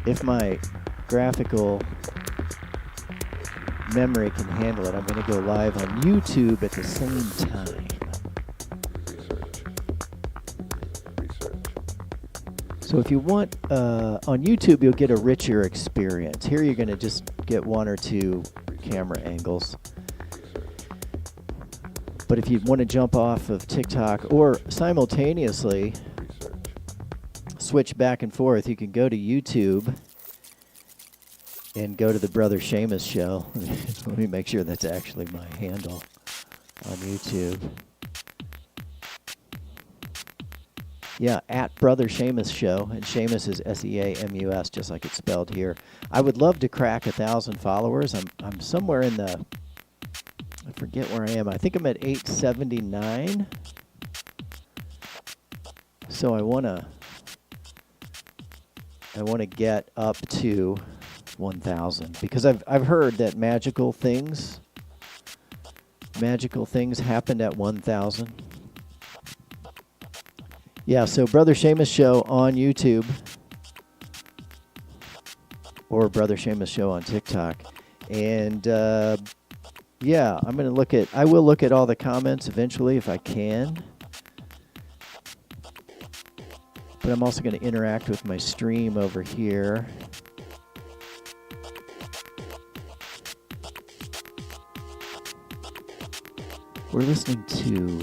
if my graphical memory can handle it, I'm going to go live on YouTube at the same time. So if you want, on YouTube, you'll get a richer experience. Here you're going to just get one or two camera angles. But if you want to jump off of TikTok or simultaneously switch back and forth, you can go to YouTube and go to the Brother Seamus Show. Let me make sure that's actually my handle on YouTube. Yeah, at Brother Seamus Show, and Seamus is S-E-A-M-U-S, just like it's spelled here. I would love to crack 1,000 followers. I'm somewhere in the, I forget where I am. I think I'm at 879. So I wanna get up to 1,000 because I've heard that magical things happened at 1,000. Yeah, so Brother Seamus Show on YouTube or Brother Seamus Show on TikTok. And yeah, I will look at all the comments eventually if I can. But I'm also going to interact with my stream over here. We're listening to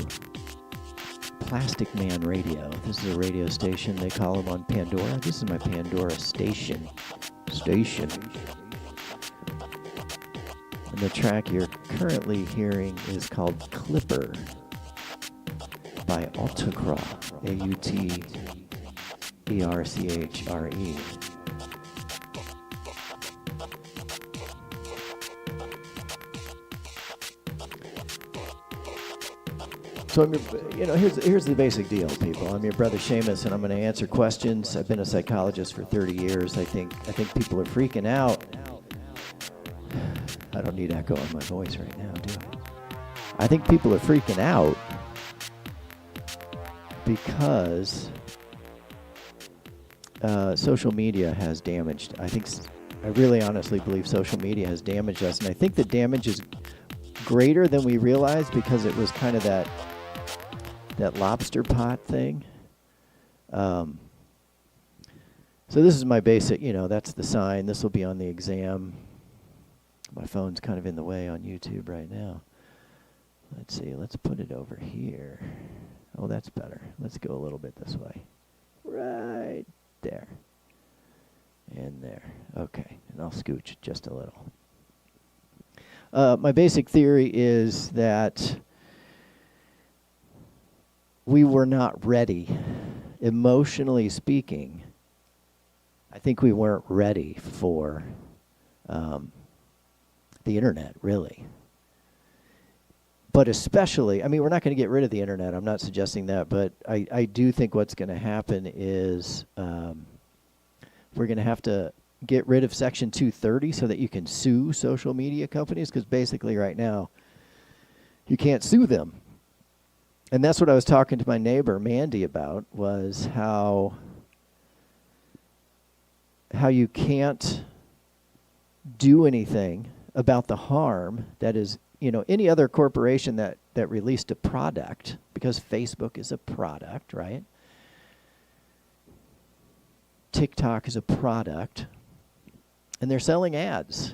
Plastic Man Radio. This is a radio station. They call them on Pandora. This is my Pandora station. And the track you're currently hearing is called Clipper by Autocra. A-U-T-E-R-C-H-R-E. So here's the basic deal, people. I'm your brother Seamus, and I'm going to answer questions. I've been a psychologist for 30 years. I think people are freaking out. I don't need echo in my voice right now, do I? I think people are freaking out because social media has damaged. I really honestly believe social media has damaged us, and I think the damage is greater than we realize because it was kind of that lobster pot thing. So this is my basic, that's the sign. This will be on the exam. My phone's kind of in the way on YouTube right now. Let's see, let's put it over here. Oh, that's better. Let's go a little bit this way. Right there. And there. Okay, and I'll scooch just a little. My basic theory is that we were not ready, emotionally speaking. I think we weren't ready for the internet, really. But especially, we're not going to get rid of the internet. I'm not suggesting that, but I do think what's going to happen is we're going to have to get rid of Section 230 so that you can sue social media companies, because basically right now you can't sue them. And that's what I was talking to my neighbor Mandy about, was how you can't do anything about the harm that is, any other corporation that released a product, because Facebook is a product, right? TikTok is a product, and they're selling ads,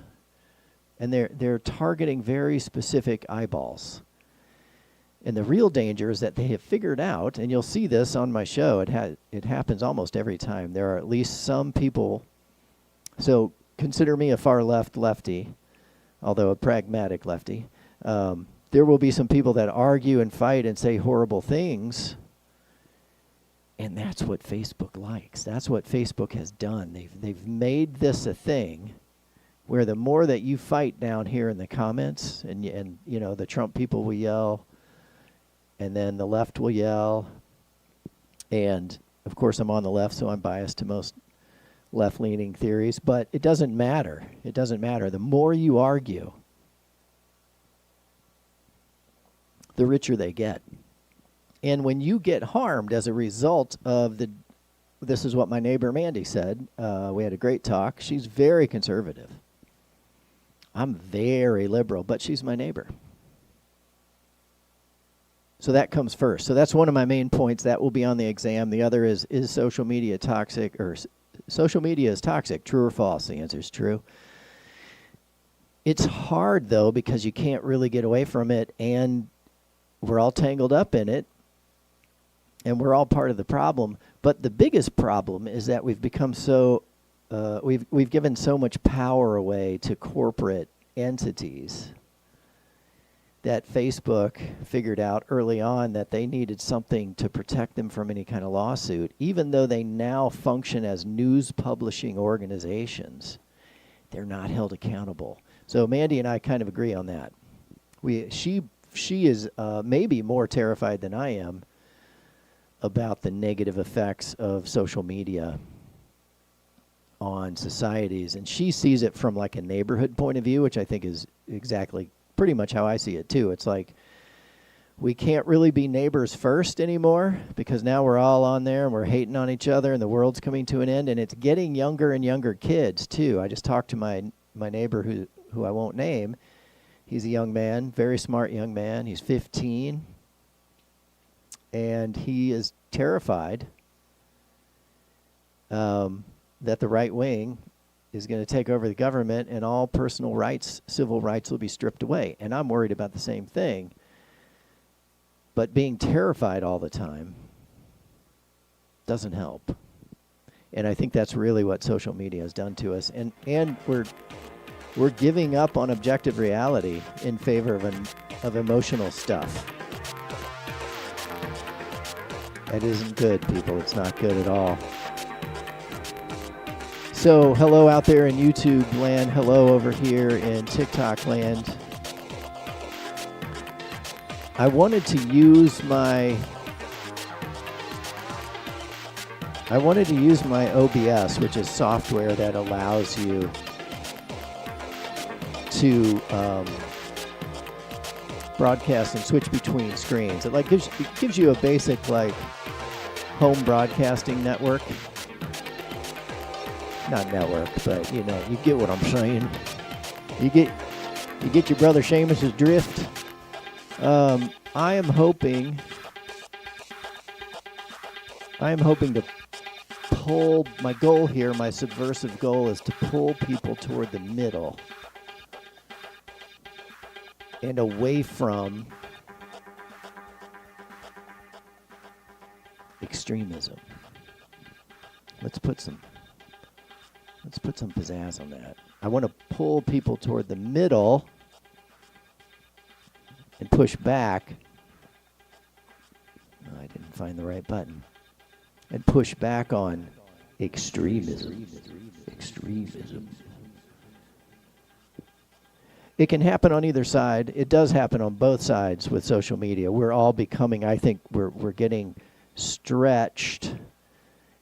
and they're targeting very specific eyeballs. And the real danger is that they have figured out, and you'll see this on my show, it happens almost every time. There are at least some people, so consider me a far left lefty, although a pragmatic lefty. There will be some people that argue and fight and say horrible things, and that's what Facebook likes. That's what Facebook has done. They've made this a thing where the more that you fight down here in the comments, and the Trump people will yell, and then the left will yell, and of course I'm on the left, so I'm biased to most left-leaning theories, but it doesn't matter. It doesn't matter. The more you argue, the richer they get. And when you get harmed as a result of this is what my neighbor Mandy said. We had a great talk. She's very conservative. I'm very liberal, but she's my neighbor. So that comes first. So that's one of my main points. That will be on the exam. The other is social media toxic, or social media is toxic, true or false? The answer is true. It's hard, though, because you can't really get away from it, and we're all tangled up in it, and we're all part of the problem. But the biggest problem is that we've become so, we've given so much power away to corporate entities that Facebook figured out early on that they needed something to protect them from any kind of lawsuit, even though they now function as news publishing organizations. They're not held accountable. So Mandy and I kind of agree on that. She is maybe more terrified than I am about the negative effects of social media on societies, and she sees it from like a neighborhood point of view, which I think is exactly pretty much how I see it too. It's like we can't really be neighbors first anymore because now we're all on there and we're hating on each other and the world's coming to an end, and it's getting younger and younger kids too. I just talked to my neighbor who I won't name. He's a young man, very smart young man. He's 15, and he is terrified that the right wing is going to take over the government and all personal rights, civil rights will be stripped away. And I'm worried about the same thing. But being terrified all the time doesn't help. And I think that's really what social media has done to us. And we're giving up on objective reality in favor of emotional stuff. That isn't good, people. It's not good at all. So, hello out there in YouTube land. Hello over here in TikTok land. I wanted to use my OBS, which is software that allows you to broadcast and switch between screens. It gives you a basic like home broadcasting network. Not network, but you get what I'm saying. You get your brother Seamus's drift. I am hoping to pull, my goal here, my subversive goal is to pull people toward the middle and away from extremism. Let's put some pizzazz on that. I want to pull people toward the middle and push back. Oh, I didn't find the right button. And push back on extremism. Extremism. It can happen on either side. It does happen on both sides with social media. We're all becoming, I think, we're getting stretched.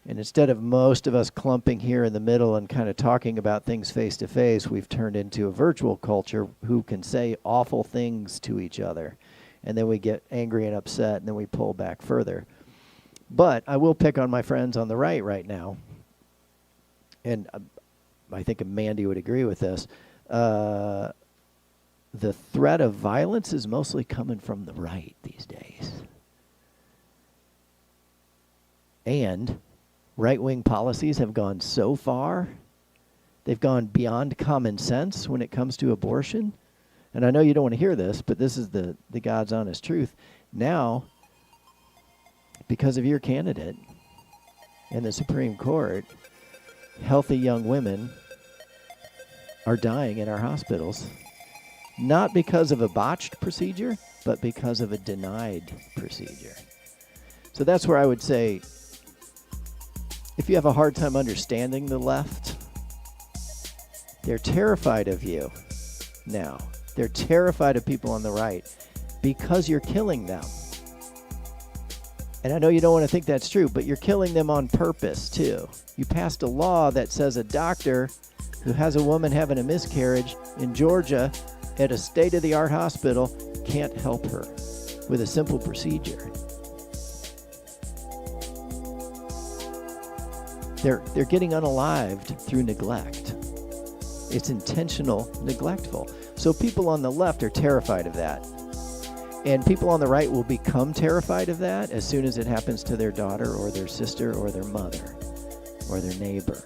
And instead of most of us clumping here in the middle and kind of talking about things face to face, we've turned into a virtual culture who can say awful things to each other. And then we get angry and upset, and then we pull back further. But I will pick on my friends on the right now. And I think Mandy would agree with this. The threat of violence is mostly coming from the right these days. And right-wing policies have gone so far. They've gone beyond common sense when it comes to abortion. And I know you don't want to hear this, but this is the God's honest truth. Now, because of your candidate in the Supreme Court, healthy young women are dying in our hospitals, not because of a botched procedure, but because of a denied procedure. So that's where I would say, if you have a hard time understanding the left, they're terrified of you now. They're terrified of people on the right because you're killing them. And I know you don't want to think that's true, but you're killing them on purpose, too. You passed a law that says a doctor who has a woman having a miscarriage in Georgia at a state-of-the-art hospital can't help her with a simple procedure. They're getting unalived through neglect. It's intentional, neglectful. So people on the left are terrified of that. And people on the right will become terrified of that as soon as it happens to their daughter or their sister or their mother or their neighbor.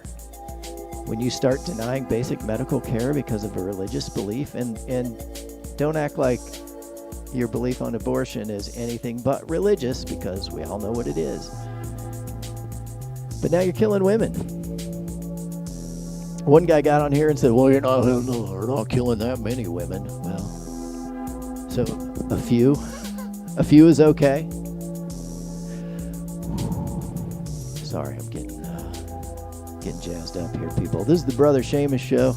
When you start denying basic medical care because of a religious belief, and don't act like your belief on abortion is anything but religious, because we all know what it is. But now you're killing women. One guy got on here and said, well, we're not killing that many women. Well, so a few is okay. Sorry, I'm getting jazzed up here, people. This is the Brother Seamus Show.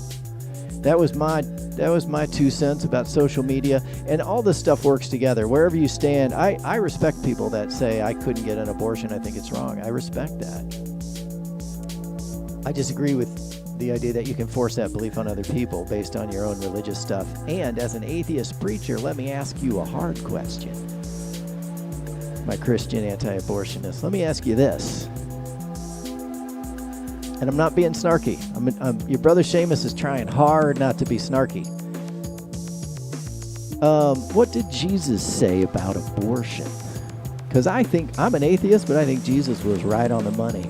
That was my 2 cents about social media, and all this stuff works together. Wherever you stand, I respect people that say I couldn't get an abortion. I think it's wrong. I respect that. I disagree with the idea that you can force that belief on other people based on your own religious stuff. And as an atheist preacher, let me ask you a hard question. My Christian anti-abortionist, let me ask you this. And I'm not being snarky. Your brother Seamus is trying hard not to be snarky. What did Jesus say about abortion? Because I think, I'm an atheist, but I think Jesus was right on the money.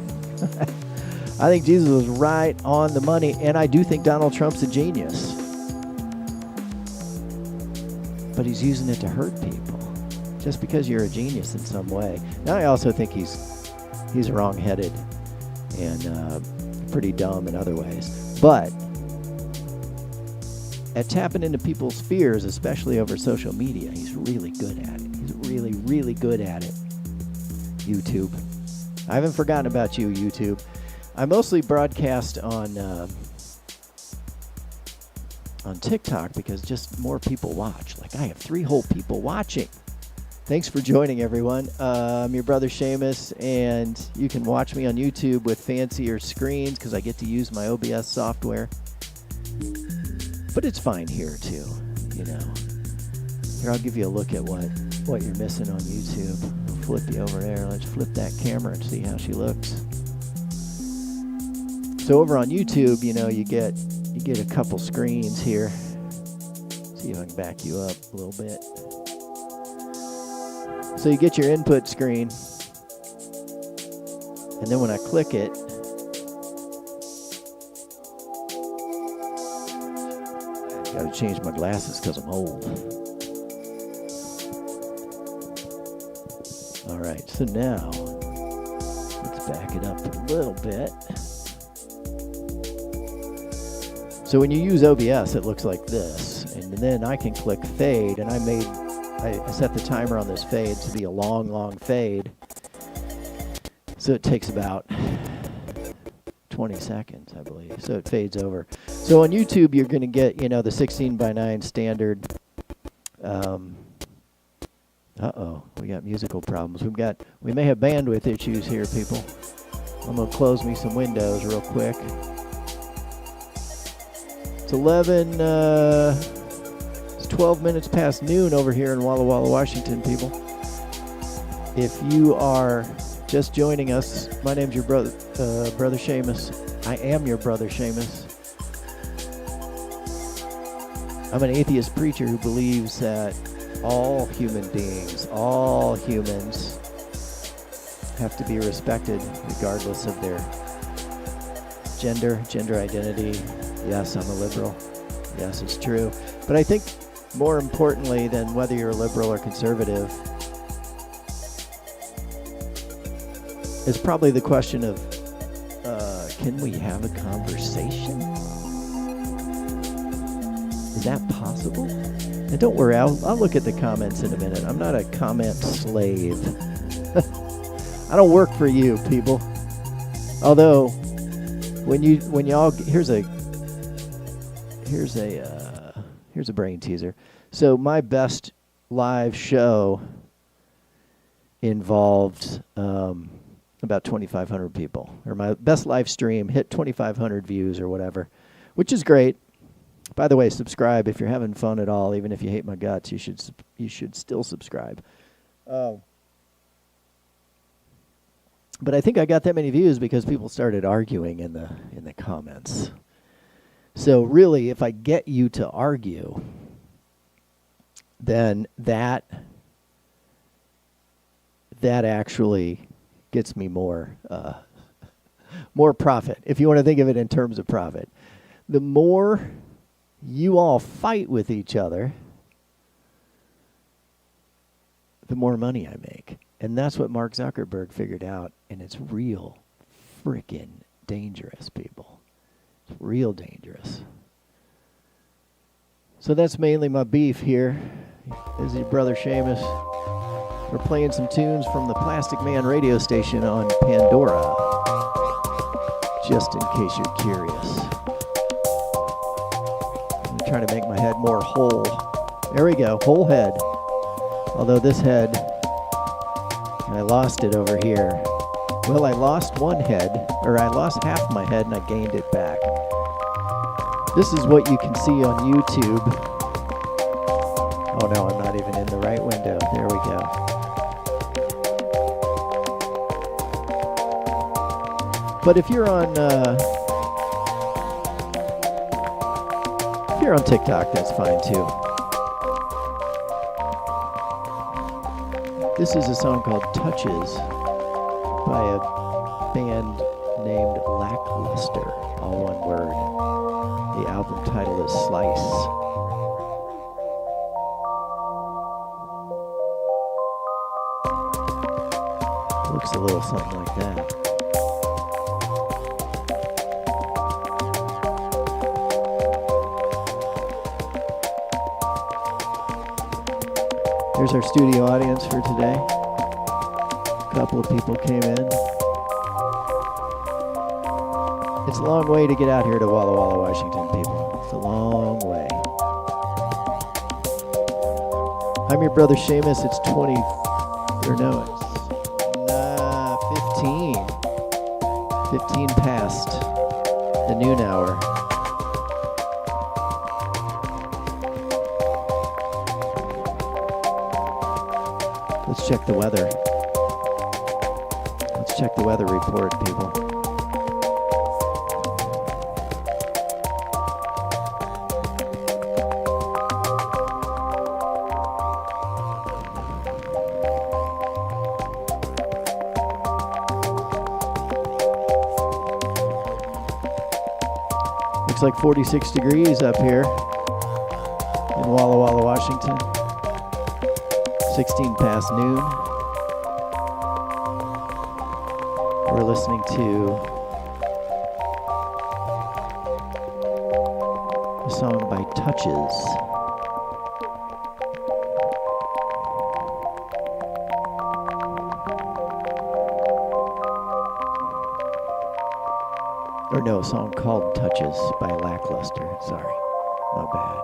I think Jesus was right on the money, and I do think Donald Trump's a genius. But he's using it to hurt people, just because you're a genius in some way. Now I also think he's wrong-headed and pretty dumb in other ways. But at tapping into people's fears, especially over social media, he's really good at it. He's really, really good at it. YouTube. I haven't forgotten about you, YouTube. I mostly broadcast on TikTok because just more people watch. Like, I have 3 whole people watching. Thanks for joining, everyone. I'm your brother Seamus, and you can watch me on YouTube with fancier screens because I get to use my OBS software. But it's fine here, too, you know. Here, I'll give you a look at what you're missing on YouTube. I'll flip you over there. Let's flip that camera and see how she looks. So over on YouTube, you know, you get a couple screens here. See if I can back you up a little bit. So you get your input screen, and then when I click it, I've got to change my glasses because I'm old. All right, so now let's back it up a little bit. So when you use OBS, it looks like this, and then I can click fade, and I set the timer on this fade to be a long, long fade. So it takes about 20 seconds, I believe. So it fades over. So on YouTube, you're going to get, you know, the 16:9 standard. We got musical problems. We may have bandwidth issues here, people. I'm going to close me some windows real quick. It's 12 minutes past noon over here in Walla Walla, Washington, people. If you are just joining us, my name's your brother Seamus. I am your brother Seamus. I'm an atheist preacher who believes that all human beings, all humans, have to be respected regardless of their gender identity. Yes, I'm a liberal. Yes, it's true. But I think more importantly than whether you're liberal or conservative is probably the question of, can we have a conversation? Is that possible? And don't worry, I'll look at the comments in a minute. I'm not a comment slave. I don't work for you, people. Although, when y'all, here's a brain teaser. So my best live show involved about 2,500 people, or my best live stream hit 2,500 views or whatever, which is great. By the way, subscribe if you're having fun at all. Even if you hate my guts, you should still subscribe. But I think I got that many views because people started arguing in the comments. So really, if I get you to argue, then that actually gets me more profit, if you want to think of it in terms of profit. The more you all fight with each other, the more money I make. And that's what Mark Zuckerberg figured out, and it's real freaking dangerous, people. It's real dangerous. So that's mainly my beef here. This is your brother Seamus. We're playing some tunes from the Plastic Man radio station on Pandora, just in case you're curious. I'm trying to make my head more whole. There we go, whole head. Although this head, I lost it over here. Well, I lost one head, or I lost half my head and I gained it back. This is what you can see on YouTube. Oh no, I'm not even in the right window. There we go. But if you're on TikTok, that's fine too. This is a song called Touches by a band named Lackluster, all one word. The album title is Slice. Looks a little something like that. Here's our studio audience for today. A couple of people came in. It's a long way to get out here to Walla Walla, Washington, people. It's a long way. I'm your brother Seamus. It's 15 past the noon hour. Let's check the weather. Let's check the weather report, people. Looks like 46 degrees up here in Walla Walla, Washington. 16 past noon. We're listening to a song by Touches. Or no, a song called Touches by Lackluster. Sorry, my bad.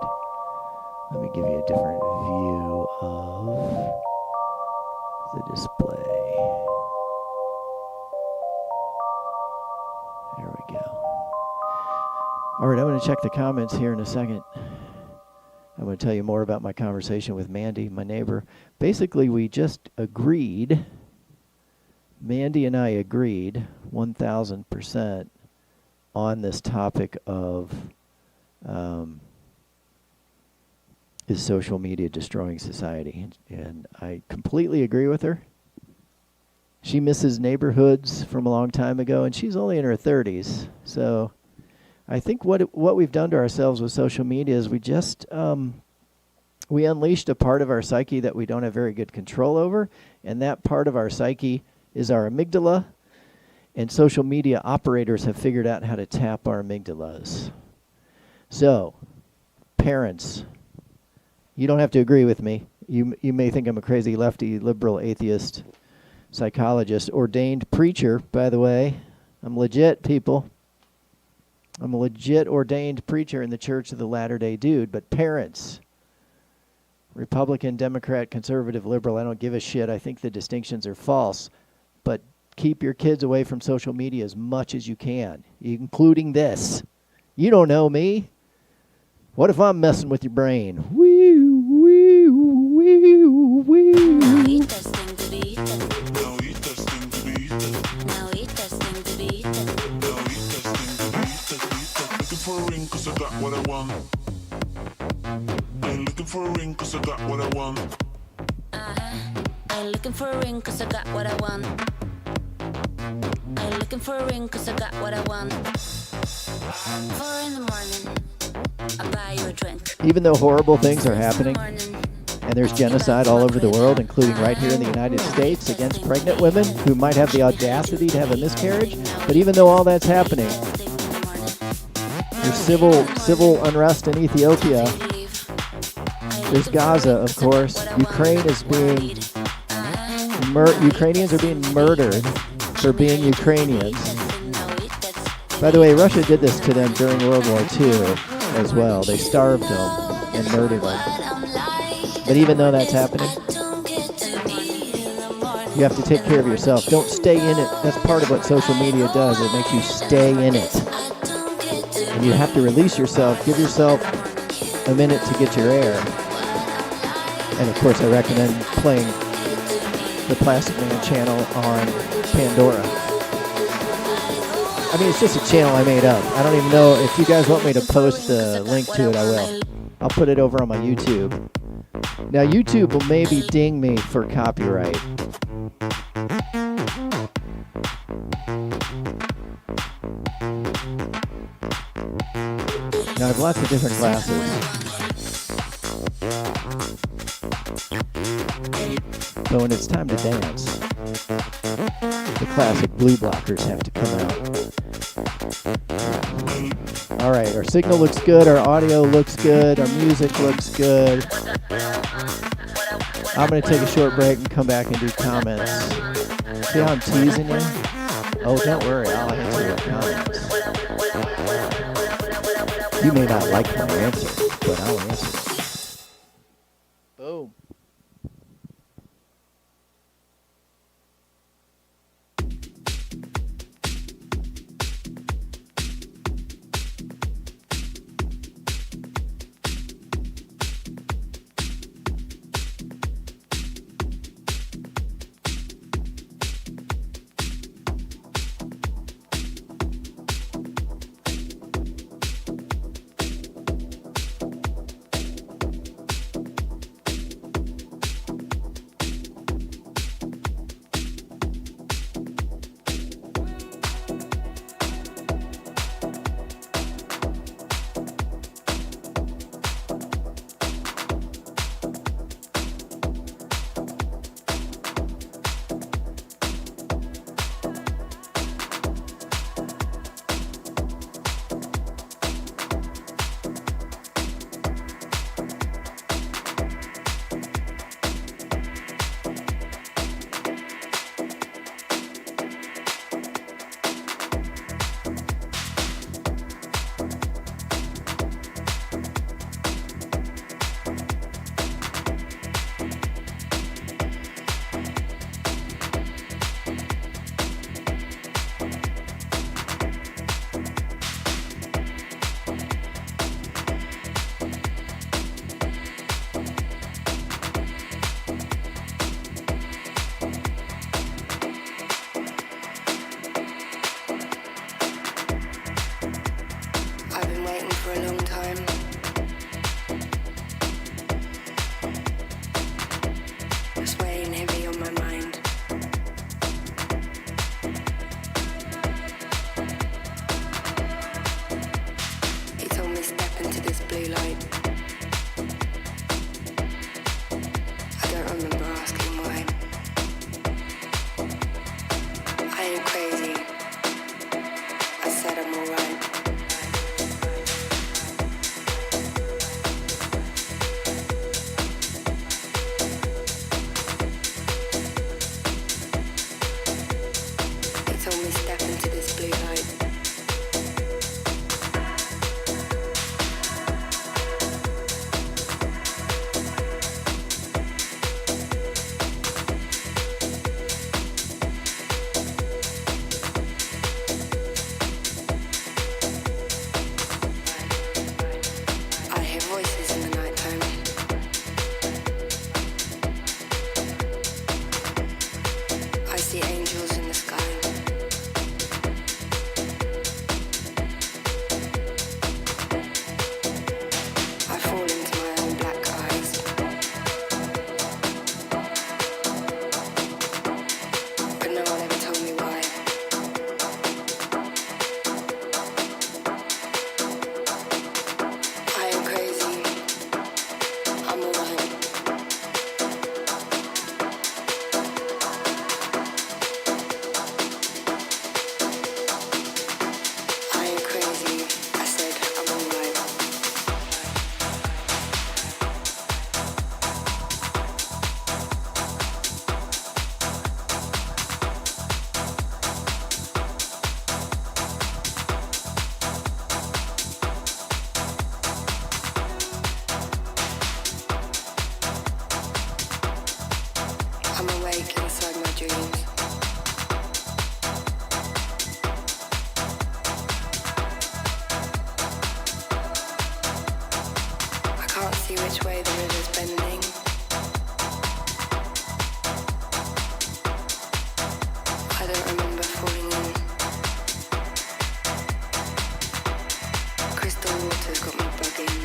Let me give you a different view of the display. There we go. All right, I'm going to check the comments here in a second. I'm going to tell you more about my conversation with Mandy, my neighbor. Basically, we just agreed, Mandy and I agreed 1,000% on this topic of is social media destroying society? And I completely agree with her. She misses neighborhoods from a long time ago, and she's only in her 30s. So I think what we've done to ourselves with social media is we just we unleashed a part of our psyche that we don't have very good control over, and that part of our psyche is our amygdala, and social media operators have figured out how to tap our amygdalas. So, parents, you don't have to agree with me. You may think I'm a crazy lefty, liberal, atheist, psychologist, ordained preacher, by the way. I'm legit, people. I'm a legit ordained preacher in the Church of the Latter-day Dude. But parents, Republican, Democrat, conservative, liberal, I don't give a shit. I think the distinctions are false. But keep your kids away from social media as much as you can, including this. You don't know me. What if I'm messing with your brain? Wee, wee, wee, wee. for a ring cause I got what I want. I ain't looking for a ring cause I got what I want. I ain't looking for a ring cause I got what I want. I ain't looking for a ring cause I got what I want. 4 in the morning, I buy you a drink. Even though horrible things are happening, and there's genocide all over the world, including right here in the United States against pregnant women who might have the audacity to have a miscarriage, but even though all that's happening, there's civil unrest in Ethiopia. There's Gaza, of course. Ukraine is being Ukrainians are being murdered for being Ukrainians. By the way, Russia did this to them during World War II as well. They starved them and murdered them. But even though that's happening, you have to take care of yourself. Don't stay in it. That's part of what social media does. It makes you stay in it. And you have to release yourself. Give yourself a minute to get your air. And of course, I recommend playing the Plastic Man channel on Pandora. I mean, it's just a channel I made up. I don't even know if you guys want me to post the link to it, I will. I'll put it over on my YouTube. Now, YouTube will maybe ding me for copyright. Now, I have lots of different classes. So when it's time to dance, the classic blue blockers have to come out. All right, our signal looks good, our audio looks good, our music looks good. I'm going to take a short break and come back and do comments. See how I'm teasing you? Oh, don't worry, I'll answer your comments. You may not like my answer, but I'll answer. Boom. see which way the river's bending. I don't remember falling in. Crystal water's got me bugging.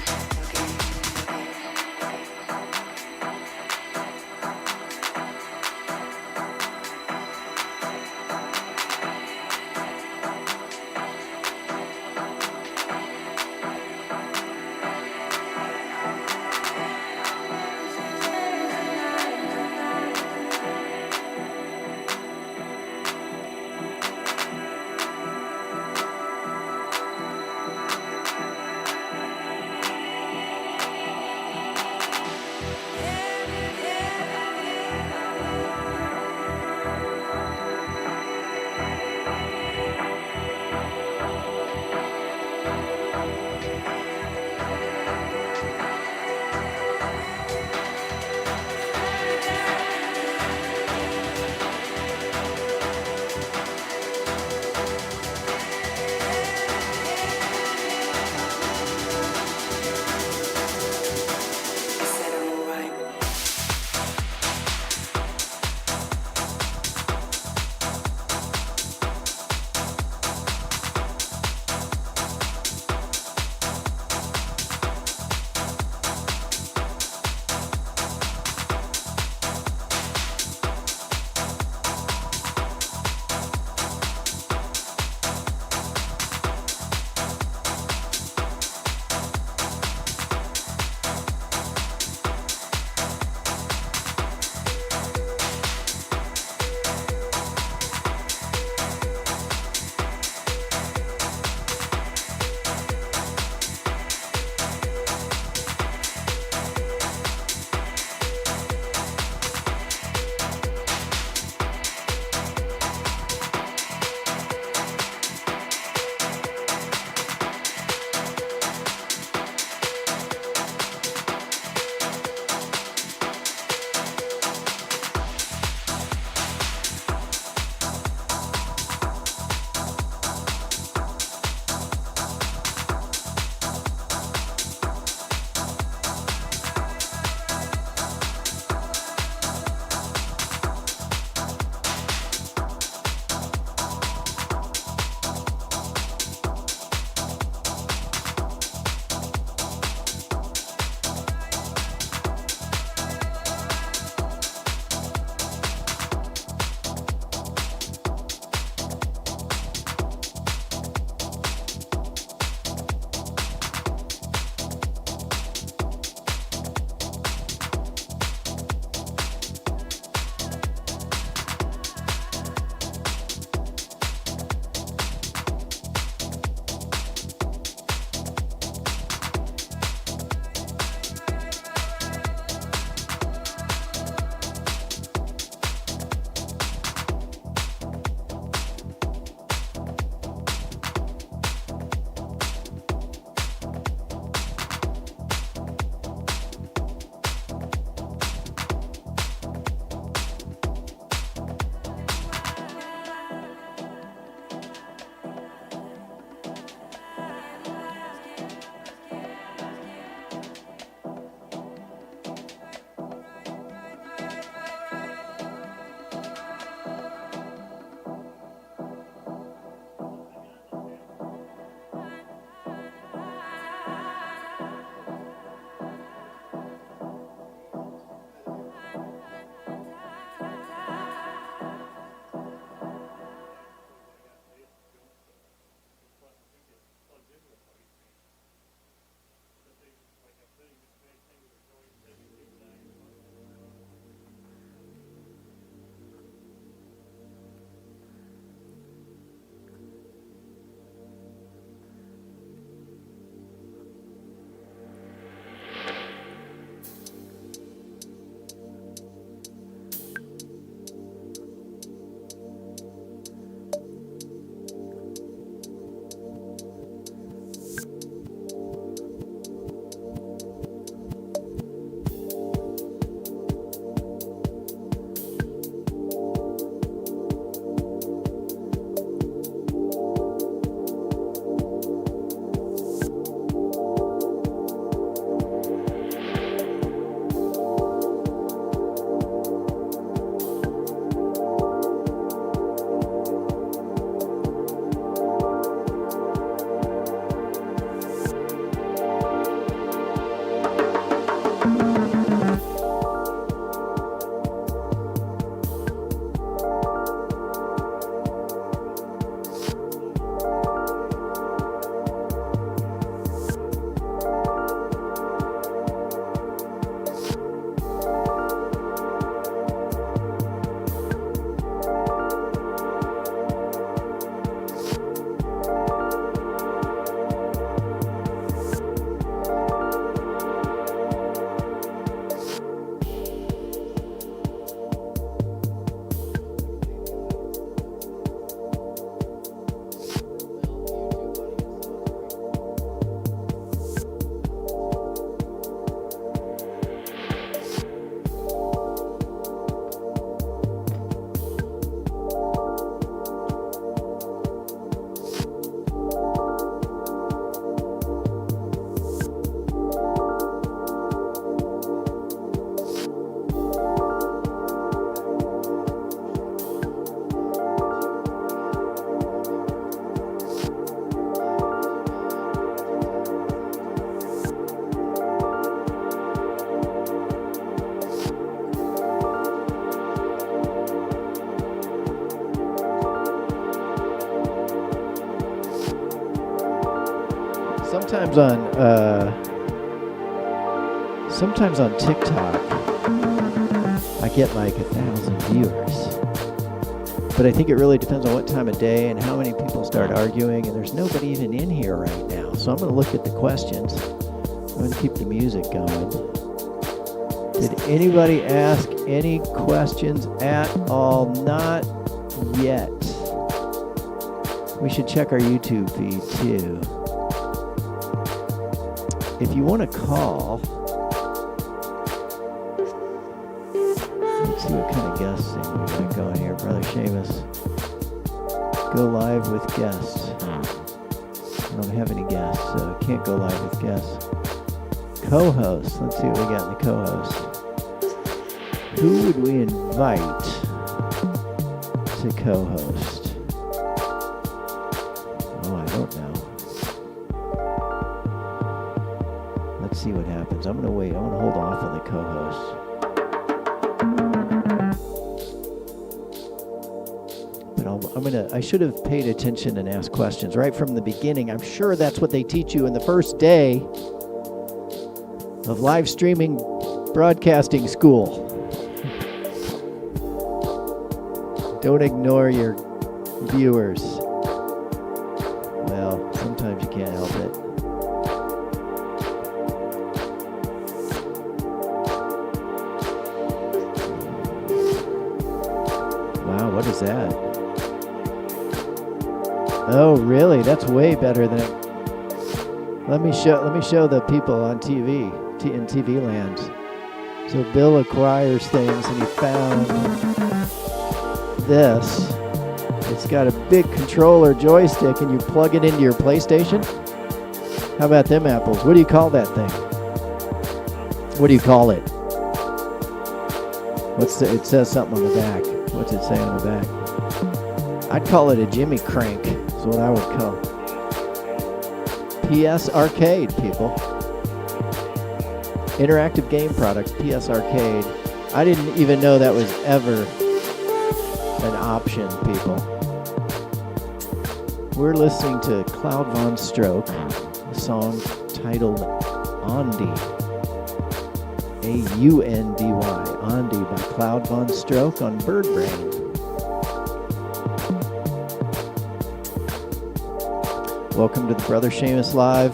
sometimes on TikTok, I get like 1,000 viewers. But I think it really depends on what time of day and how many people start arguing, and there's nobody even in here right now. So I'm going to look at the questions. I'm going to keep the music going. Did anybody ask any questions at all? Not yet. We should check our YouTube feed too. If you want to call, let's see what kind of guest thing we got going here. Brother Seamus. Go live with guests. I don't have any guests, so I can't go live with guests. Co-host. Let's see what we got in the co-host. Who would we invite to co-host? Oh, I don't know. Let's see what happens. I'm going to wait. I'm going to hold off on the co-host. But I should have paid attention and asked questions right from the beginning. I'm sure that's what they teach you in the first day of live streaming broadcasting school. Don't ignore your viewers. Well, sometimes you can't help it. Wow, what is that? Oh, really? That's way better than it. Let me show the people on TV in TV land. So Bill acquires things, and he found this. It's got a big controller joystick, and you plug it into your PlayStation. How about them apples? What do you call that thing? What do you call it? It says something on the back. What's it say on the back? I'd call it a Jimmy Crank. Is what I would call. PS Arcade, people. Interactive game products, PS Arcade. I didn't even know that was ever an option, people. We're listening to Cloud Von Stroke, a song titled Andy. A-U-N-D-Y. Andy by Cloud Von Stroke on Bird Brain. Welcome to the Brother Seamus Live.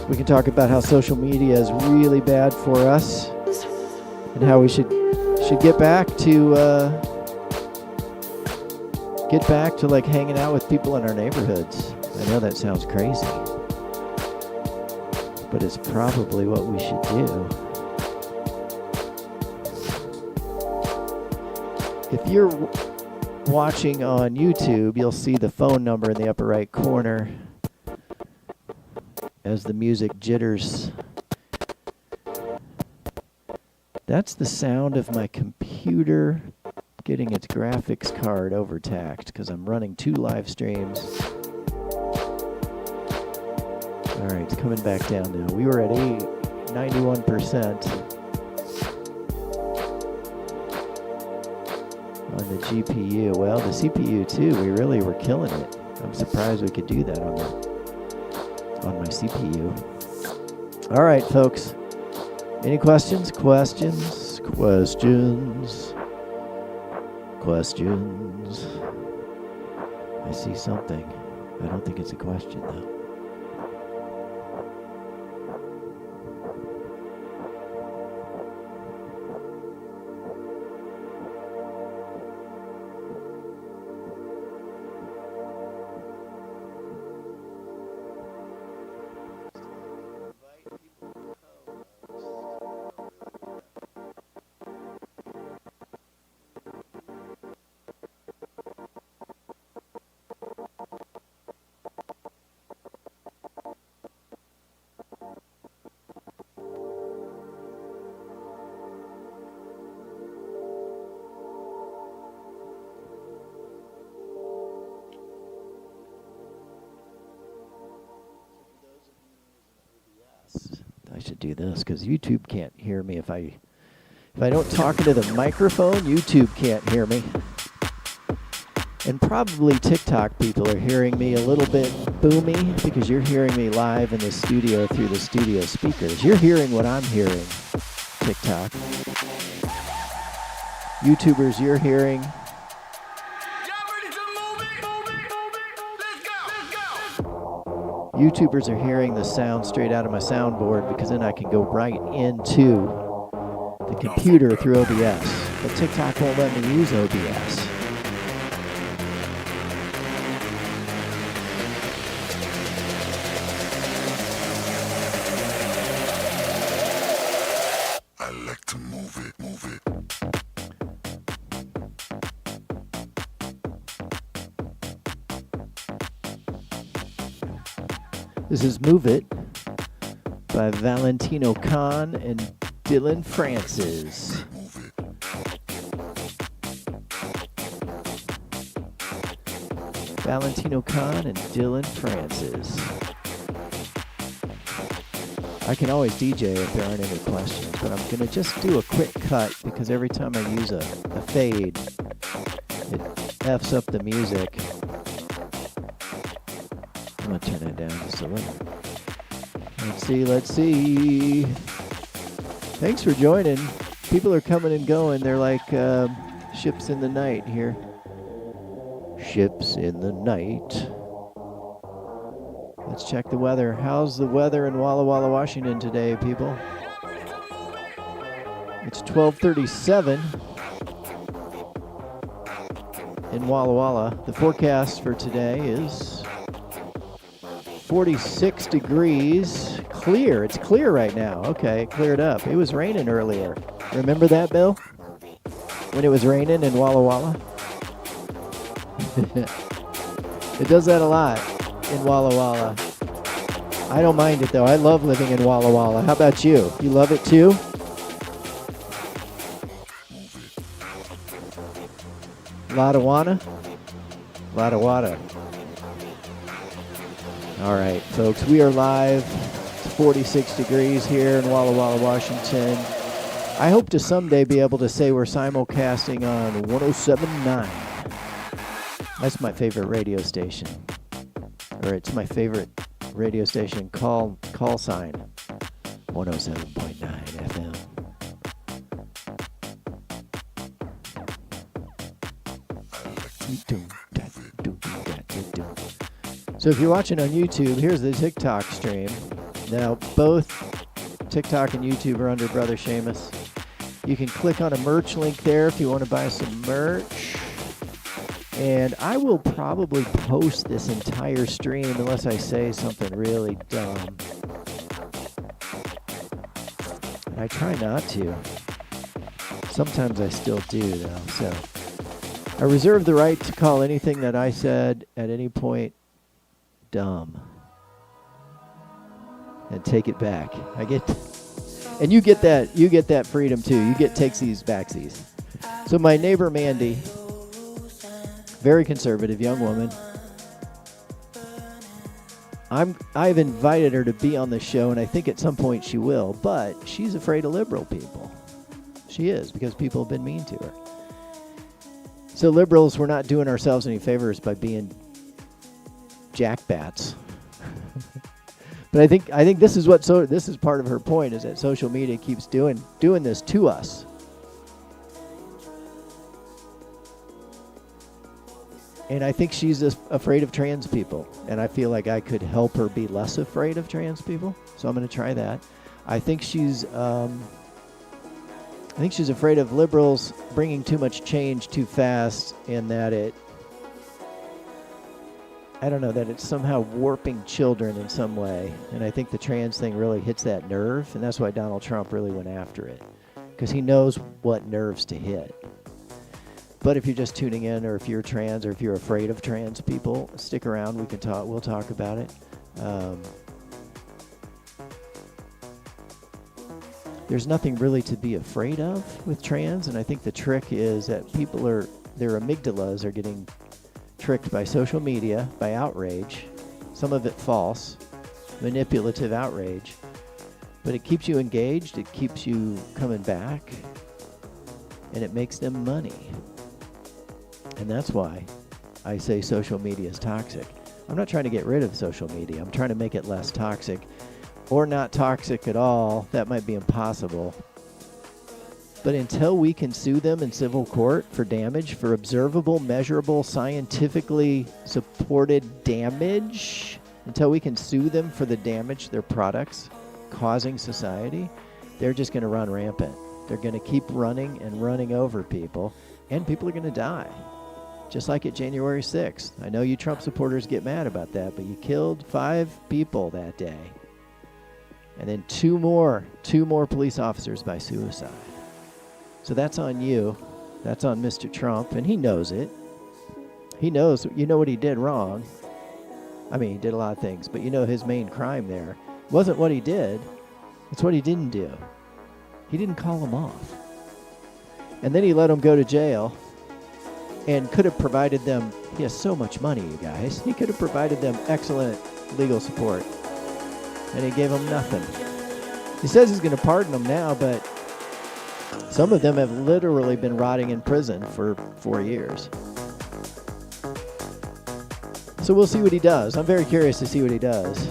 We can talk about how social media is really bad for us and how we should get back to like hanging out with people in our neighborhoods. I know that sounds crazy, but it's probably what we should do. If you're watching on YouTube, you'll see the phone number in the upper right corner as the music jitters. That's the sound of my computer getting its graphics card overtaxed because I'm running 2 live streams. All right, it's coming back down now. We were at 91%. On the GPU. Well, the CPU too, we really were killing it. I'm surprised we could do that on my CPU. All right, folks. Any questions? Questions? I see something. I don't think it's a question, though. I should do this because YouTube can't hear me if I don't talk into the microphone. YouTube can't hear me. And And probably TikTok people are hearing me a little bit boomy because you're hearing me live in the studio through the studio speakers. You're hearing what I'm hearing, TikTok. YouTubers, you're hearing. YouTubers are hearing the sound straight out of my soundboard because then I can go right into the computer through OBS. But TikTok won't let me use OBS. I like to move it, move it. This is Move It by Valentino Khan and Dylan Francis. Valentino Khan and Dylan Francis. I can always DJ if there aren't any questions, but I'm going to just do a quick cut because every time I use a fade, it F's up the music. I'm going to turn it down just a little. Let's see. Thanks for joining. People are coming and going. They're like ships in the night here. Ships in the night. Let's check the weather. How's the weather in Walla Walla, Washington today, people? It's 12:37 in Walla Walla. The forecast for today is 46 degrees. Clear. It's clear right now. Okay, it cleared up. It was raining earlier. Remember that, Bill? When it was raining in Walla Walla? It does that a lot in Walla Walla. I don't mind it though. I love living in Walla Walla. How about you? You love it too? Lot of wanna? Lot of water. All right, folks, we are live. It's 46 degrees here in Walla Walla, Washington. I hope to someday be able to say we're simulcasting on 107.9. That's my favorite radio station. Or it's my favorite radio station call sign. 107.9 FM. So if you're watching on YouTube, here's the TikTok stream. Now, both TikTok and YouTube are under Brother Seamus. You can click on a merch link there if you want to buy some merch. And I will probably post this entire stream unless I say something really dumb. I try not to. Sometimes I still do, though. So I reserve the right to call anything that I said at any point dumb. And take it back. And you get that freedom too. You get takesies, backsies. So my neighbor Mandy, very conservative young woman. I've invited her to be on the show, and I think at some point she will, but she's afraid of liberal people. She is, because people have been mean to her. So liberals, we're not doing ourselves any favors by being jackbats. But I think this is this is part of her point, is that social media keeps doing this to us. And I think she's afraid of trans people, and I feel like I could help her be less afraid of trans people. So I'm going to try that. I think she's afraid of liberals bringing too much change too fast, and that that it's somehow warping children in some way. And I think the trans thing really hits that nerve, and that's why Donald Trump really went after it, because he knows what nerves to hit. But if you're just tuning in, or if you're trans, or if you're afraid of trans people, stick around. We'll talk about it. There's nothing really to be afraid of with trans, and I think the trick is that their amygdalas are getting tricked by social media, by outrage, some of it false, manipulative outrage, but it keeps you engaged, it keeps you coming back, and it makes them money. And that's why I say social media is toxic. I'm not trying to get rid of social media. I'm trying to make it less toxic or not toxic at all. That might be impossible. But until we can sue them in civil court for damage, for observable, measurable, scientifically supported damage, until we can sue them for the damage their products causing society, they're just going to run rampant. They're going to keep running and running over people, and people are going to die. Just like at January 6th. I know you Trump supporters get mad about that, but you killed 5 people that day. And then two more police officers by suicide. So that's on you. That's on Mr. Trump, and he knows it. He knows, you know what he did wrong. I mean, he did a lot of things, but you know his main crime there wasn't what he did. It's what he didn't do. He didn't call him off. And then he let him go to jail and could have provided them, he has so much money, you guys. He could have provided them excellent legal support. And he gave them nothing. He says he's going to pardon them now, but some of them have literally been rotting in prison for 4 years. So we'll see what he does. I'm very curious to see what he does.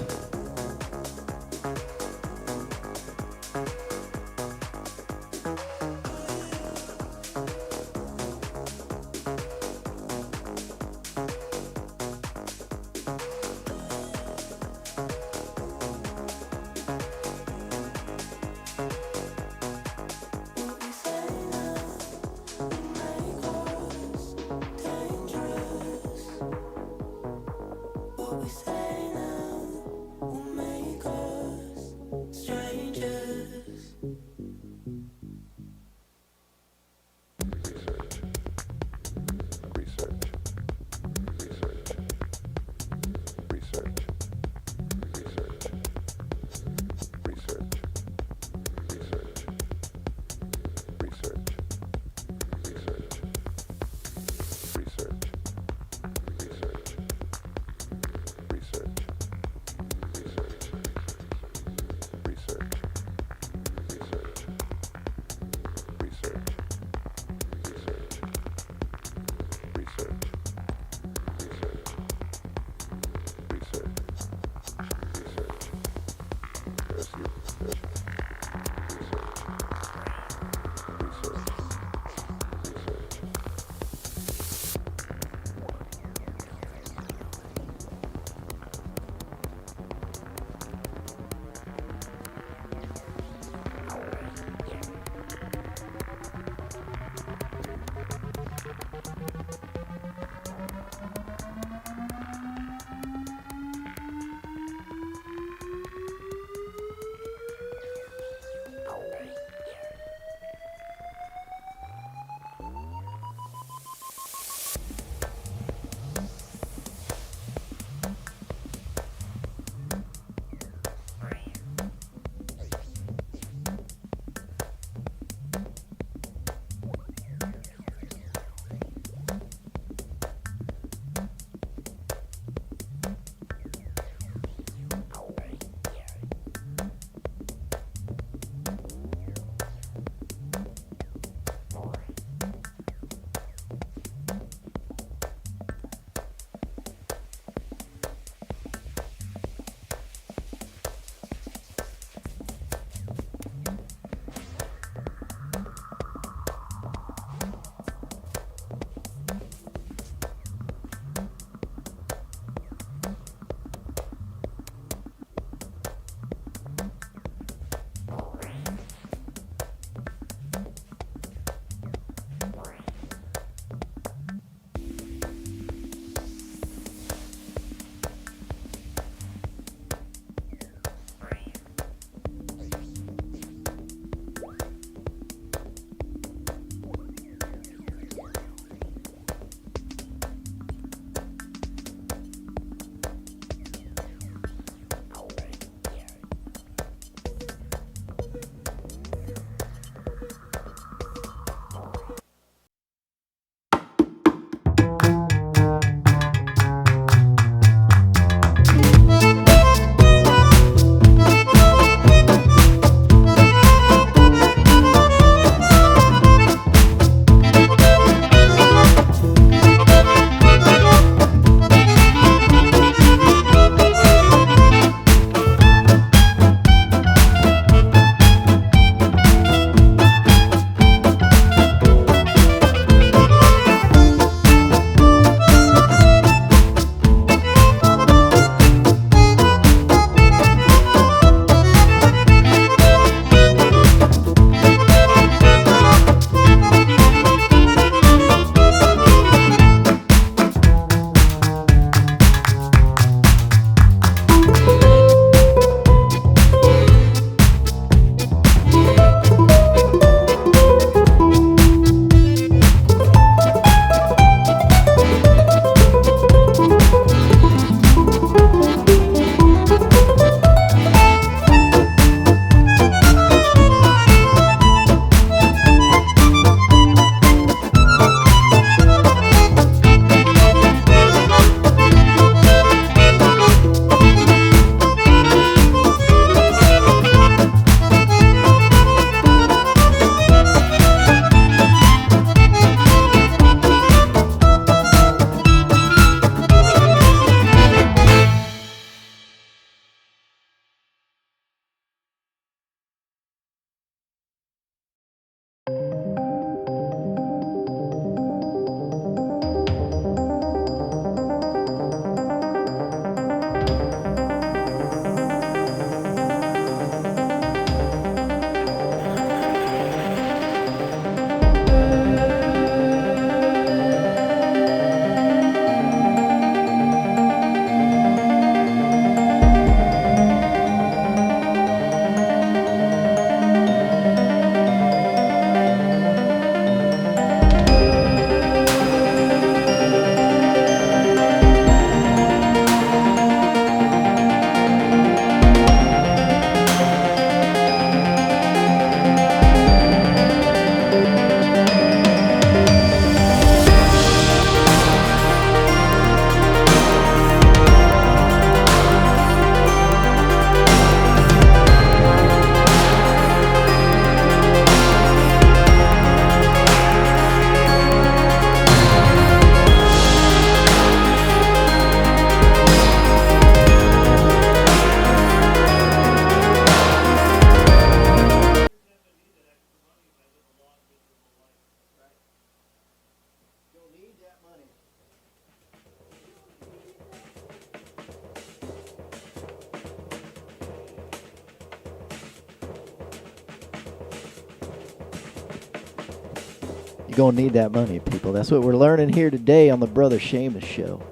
gonna need that money, people. That's what we're learning here today on the Brother Seamus Show.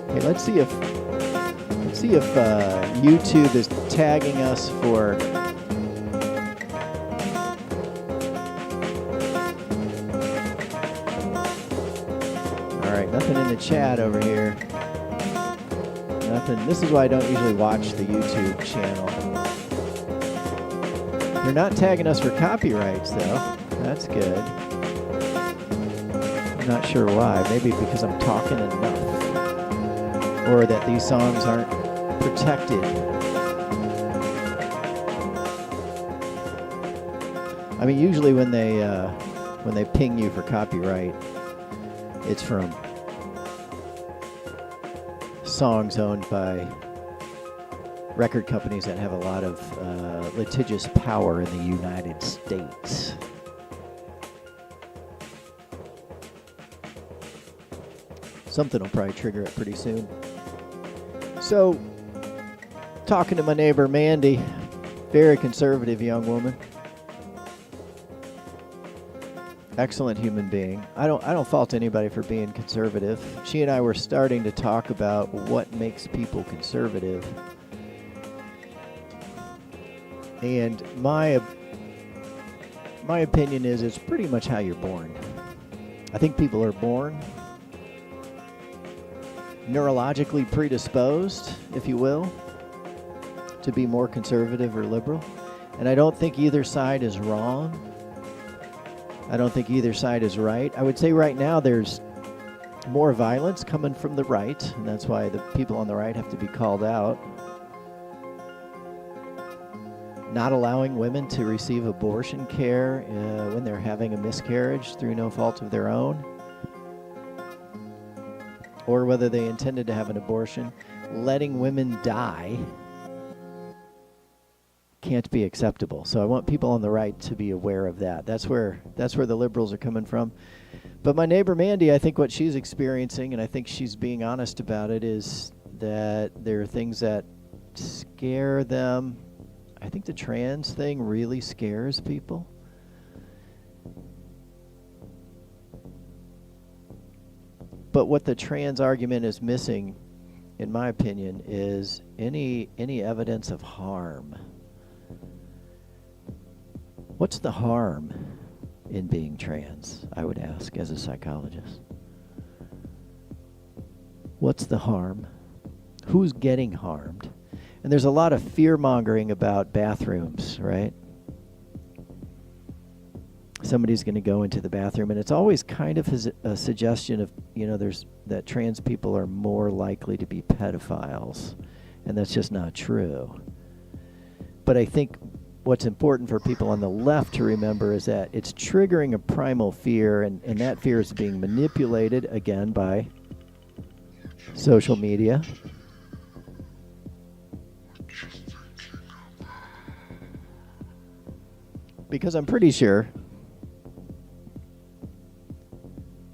Okay, let's see if YouTube is tagging us for. All right, nothing in the chat over here. Nothing. This is why I don't usually watch the YouTube channel. They're not tagging us for copyrights, though. That's good. I'm not sure why. Maybe because I'm talking enough. Or that these songs aren't protected. I mean, usually when they ping you for copyright, it's from songs owned by record companies that have a lot of litigious power in the United States. Something will probably trigger it pretty soon. So, talking to my neighbor Mandy, very conservative young woman. Excellent human being. I don't fault anybody for being conservative. She and I were starting to talk about what makes people conservative. And my opinion is it's pretty much how you're born. I think people are born neurologically predisposed, if you will, to be more conservative or liberal. And I don't think either side is wrong. I don't think either side is right. I would say right now there's more violence coming from the right, and that's why the people on the right have to be called out. Not allowing women to receive abortion care when they're having a miscarriage through no fault of their own, or whether they intended to have an abortion. Letting women die can't be acceptable. So I want people on the right to be aware of that. That's where the liberals are coming from. But my neighbor Mandy, I think what she's experiencing, and I think she's being honest about it, is that there are things that scare them. I think the trans thing really scares people. But what the trans argument is missing, in my opinion, is any evidence of harm. What's the harm in being trans, I would ask as a psychologist. What's the harm? Who's getting harmed? And there's a lot of fear-mongering about bathrooms, right? Somebody's going to go into the bathroom, and it's always kind of a suggestion of, that trans people are more likely to be pedophiles, and that's just not true. But I think what's important for people on the left to remember is that it's triggering a primal fear, and that fear is being manipulated, again, by social media. Because I'm pretty sure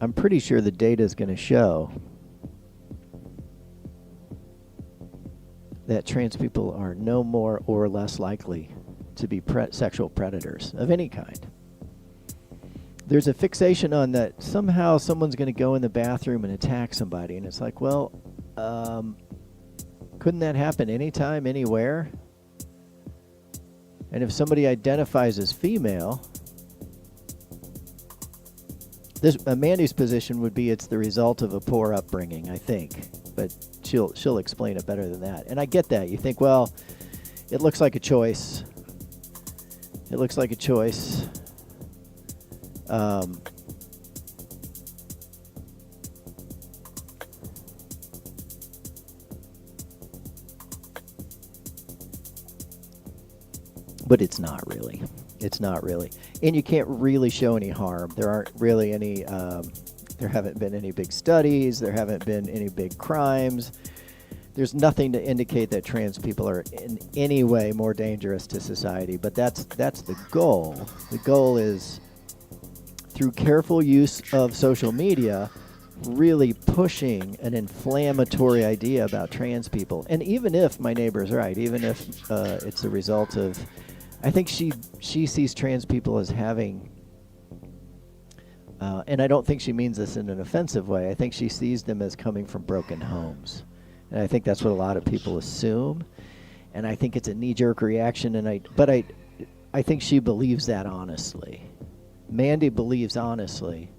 the data is going to show that trans people are no more or less likely to be sexual predators of any kind. There's a fixation on that somehow someone's going to go in the bathroom and attack somebody, and it's like, well, couldn't that happen anytime, anywhere? And if somebody identifies as female, Mandy's position would be it's the result of a poor upbringing, I think. But she'll explain it better than that. And I get that. You think, well, it looks like a choice. It looks like a choice. But it's not really. It's not really. And you can't really show any harm. There aren't really any, there haven't been any big studies. There haven't been any big crimes. There's nothing to indicate that trans people are in any way more dangerous to society. But that's the goal. The goal is, through careful use of social media, really pushing an inflammatory idea about trans people. And even if my neighbor's right, even if it's a result of, I think she sees trans people as having, and I don't think she means this in an offensive way, I think she sees them as coming from broken homes. And I think that's what a lot of people assume. And I think it's a knee-jerk reaction, but I think she believes that honestly. Mandy believes honestly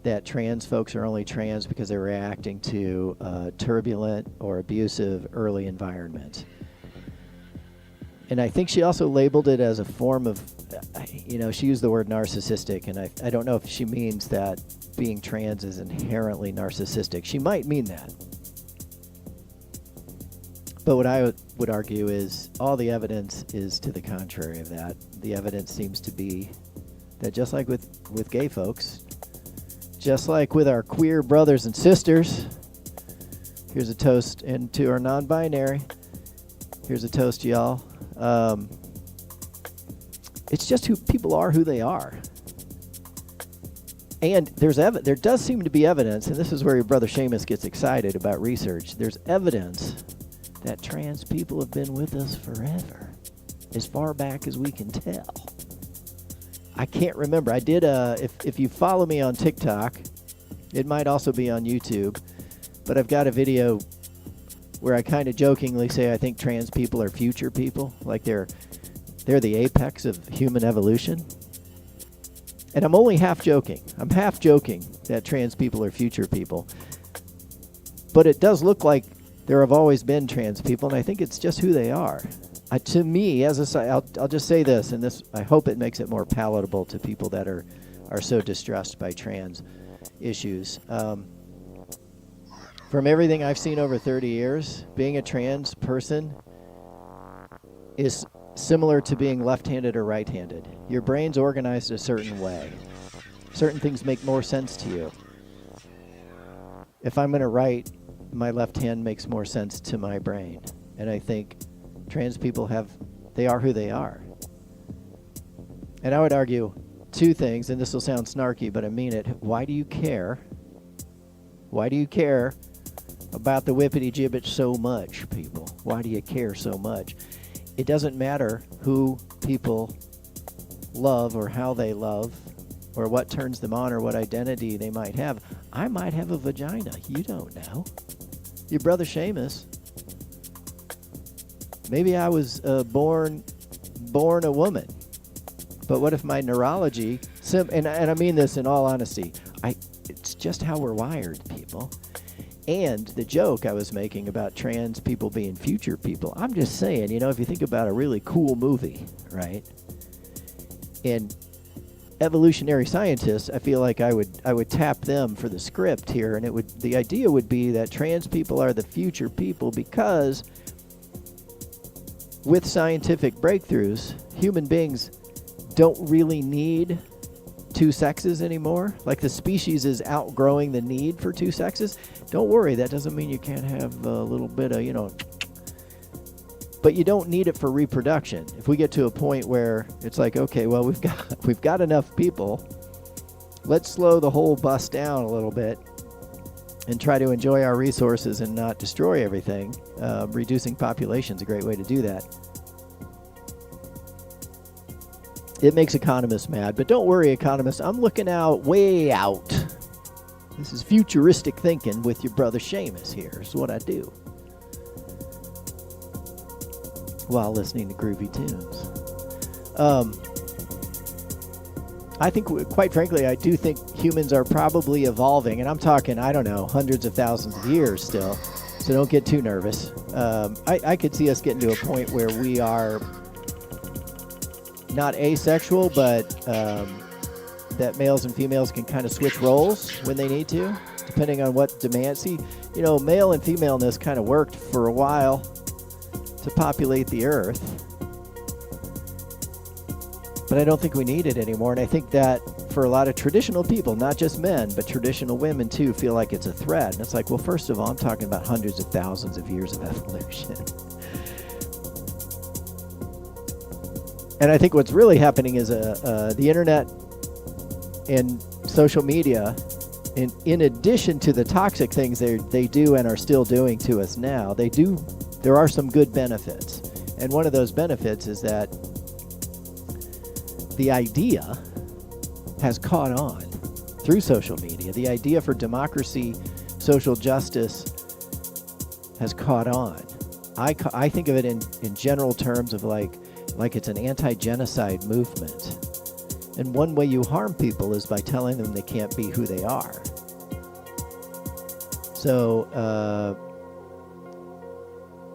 that trans folks are only trans because they're reacting to a turbulent or abusive early environment. And I think she also labeled it as a form of, she used the word narcissistic, and I don't know if she means that being trans is inherently narcissistic. She might mean that. But what I would argue is all the evidence is to the contrary of that. The evidence seems to be that just like with gay folks, just like with our queer brothers and sisters, here's a toast, and to our non-binary, here's a toast to y'all. It's just who people are, who they are. And there does seem to be evidence, and this is where your brother Seamus gets excited about research. There's evidence that trans people have been with us forever, as far back as we can tell. I can't remember. I did, if you follow me on TikTok, it might also be on YouTube, but I've got a video where I kind of jokingly say I think trans people are future people, like they're the apex of human evolution. And I'm only half joking. I'm half joking that trans people are future people. But it does look like there have always been trans people, and I think it's just who they are. To me, I'll just say this, and this, I hope it makes it more palatable to people that are so distressed by trans issues. From everything I've seen over 30 years, being a trans person is similar to being left-handed or right-handed. Your brain's organized a certain way. Certain things make more sense to you. If I'm going to write, my left hand makes more sense to my brain. And I think trans people they are who they are. And I would argue two things, and this will sound snarky, but I mean it. Why do you care? Why do you care about the whippity-gibbet so much, people? Why do you care so much? It doesn't matter who people love or how they love or what turns them on or what identity they might have. I might have a vagina. You don't know. Your brother Seamus, maybe I was born a woman. But what if my neurology, and I mean this in all honesty, it's just how we're wired, people. And the joke I was making about trans people being future people, I'm just saying, if you think about a really cool movie, right? And evolutionary scientists, I feel like I would tap them for the script here, and the idea would be that trans people are the future people because with scientific breakthroughs, human beings don't really need two sexes anymore. Like the species is outgrowing the need for two sexes. Don't worry, that doesn't mean you can't have a little bit of, but you don't need it for reproduction. If we get to a point where it's like, okay, well, we've got enough people, let's slow the whole bus down a little bit and try to enjoy our resources and not destroy everything. Reducing population is a great way to do that. It makes economists mad, but don't worry, economists. I'm looking way out. This is futuristic thinking with your brother Seamus here. Is what I do while listening to groovy tunes. I think, quite frankly, I do think humans are probably evolving, and I'm talking, I don't know, hundreds of thousands of years still, so don't get too nervous. I could see us getting to a point where we are not asexual, but that males and females can kind of switch roles when they need to, depending on what demands. See, male and femaleness kind of worked for a while to populate the earth, but I don't think we need it anymore. And I think that for a lot of traditional people, not just men, but traditional women too, feel like it's a threat. And it's like, well, first of all, I'm talking about hundreds of thousands of years of evolution. And I think what's really happening is the internet and social media in addition to the toxic things they do and are still doing to us now, there are some good benefits. And one of those benefits is that the idea has caught on through social media. The idea for democracy, social justice has caught on. I think of it in general terms of like it's an anti-genocide movement. And one way you harm people is by telling them they can't be who they are. So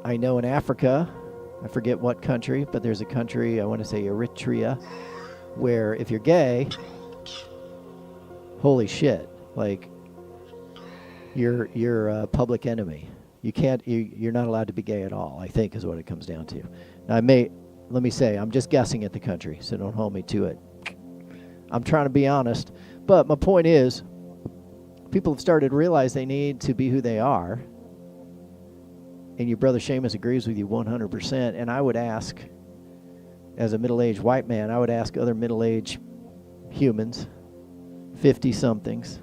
I know in Africa, I forget what country, but there's a country, I want to say Eritrea, where if you're gay, holy shit, like you're a public enemy. You're not allowed to be gay at all, I think is what it comes down to. Now let me say, I'm just guessing at the country, so don't hold me to it. I'm trying to be honest, but my point is, people have started to realize they need to be who they are, and your brother Seamus agrees with you 100%, and I would ask, as a middle-aged white man, I would ask other middle-aged humans, 50-somethings,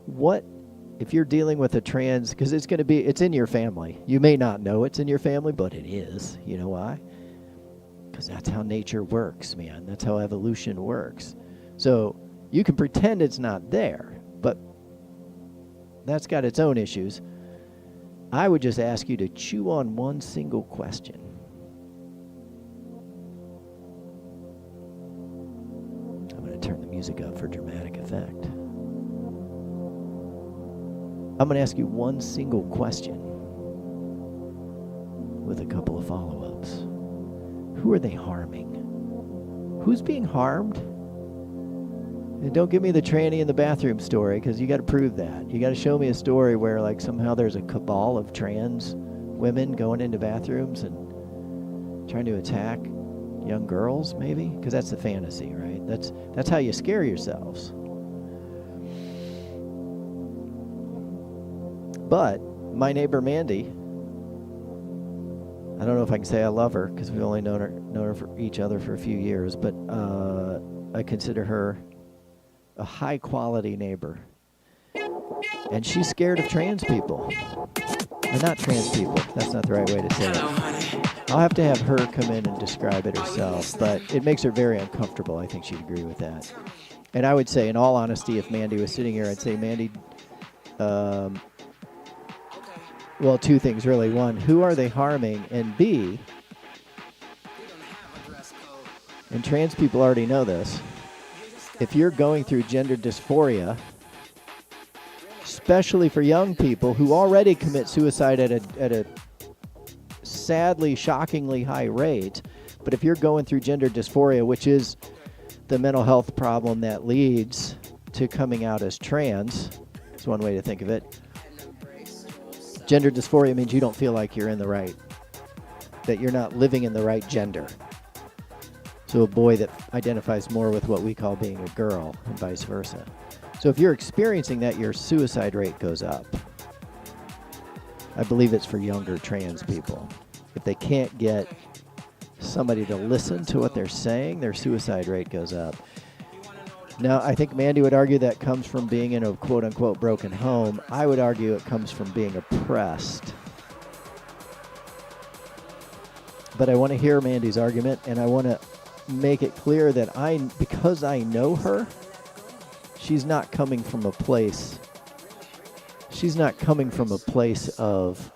what, if you're dealing with a trans, because it's in your family. You may not know it's in your family, but it is. You know why? Because that's how nature works, man. That's how evolution works. So you can pretend it's not there, but that's got its own issues. I would just ask you to chew on one single question. I'm going to turn the music up for dramatic effect. I'm going to ask you one single question with a couple of follow-ups. Who are they harming? Who's being harmed? And don't give me the tranny in the bathroom story, because you got to prove that. You got to show me a story where like somehow there's a cabal of trans women going into bathrooms and trying to attack young girls, maybe? Because that's the fantasy, right? That's how you scare yourselves. But my neighbor Mandy, I don't know if I can say I love her because we've only known her for each other for a few years, but I consider her a high quality neighbor. And she's scared of trans people. Or not trans people, that's not the right way to say it. I'll have to have her come in and describe it herself, but it makes her very uncomfortable. I think she'd agree with that. And I would say, in all honesty, if Mandy was sitting here, I'd say, Mandy, well, two things really. One, who are they harming? And B, and trans people already know this, if you're going through gender dysphoria, especially for young people who already commit suicide at a sadly, shockingly high rate, but if you're going through gender dysphoria, which is the mental health problem that leads to coming out as trans, that's one way to think of it. Gender dysphoria means you don't feel like you're in the right, that you're not living in the right gender. So a boy that identifies more with what we call being a girl and vice versa. So if you're experiencing that, your suicide rate goes up. I believe it's for younger trans people. If they can't get somebody to listen to what they're saying, their suicide rate goes up. Now, I think Mandy would argue that comes from being in a quote-unquote broken home. I would argue it comes from being oppressed. But I want to hear Mandy's argument, and I want to make it clear that because I know her, she's not coming from a place of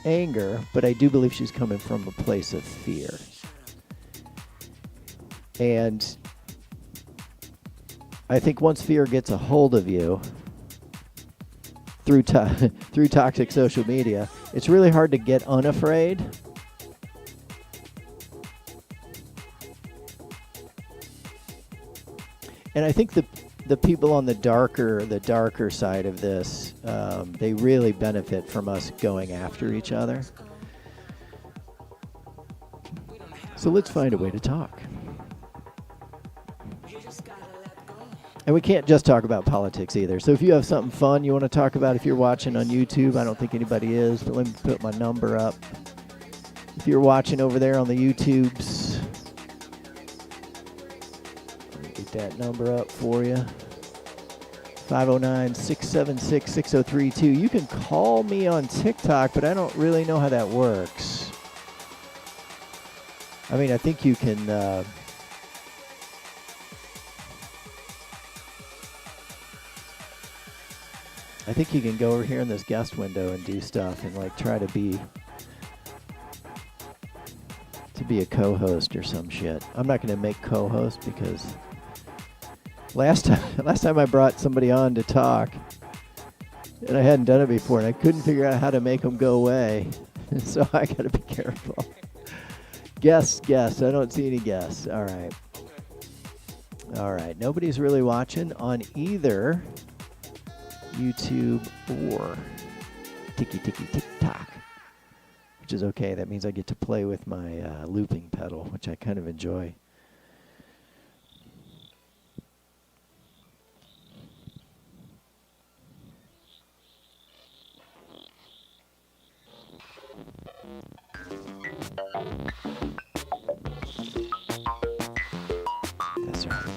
anger, but I do believe she's coming from a place of fear. And I think once fear gets a hold of you through toxic social media, it's really hard to get unafraid. And I think the people on the darker side of this, they really benefit from us going after each other. So let's find a way to talk. And we can't just talk about politics either. So if you have something fun you want to talk about, if you're watching on YouTube, I don't think anybody is, but let me put my number up. If you're watching over there on the YouTubes, let me get that number up for you. 509-676-6032. You can call me on TikTok, but I don't really know how that works. I mean, I think you can... I think you can go over here in this guest window and do stuff and like try to be a co-host or some shit. I'm not going to make co-host because last time I brought somebody on to talk and I hadn't done it before and I couldn't figure out how to make them go away. So I got to be careful. Guests. I don't see any guests. All right. Nobody's really watching on either YouTube or TikTok, which is okay. That means I get to play with my looping pedal, which I kind of enjoy. That's right.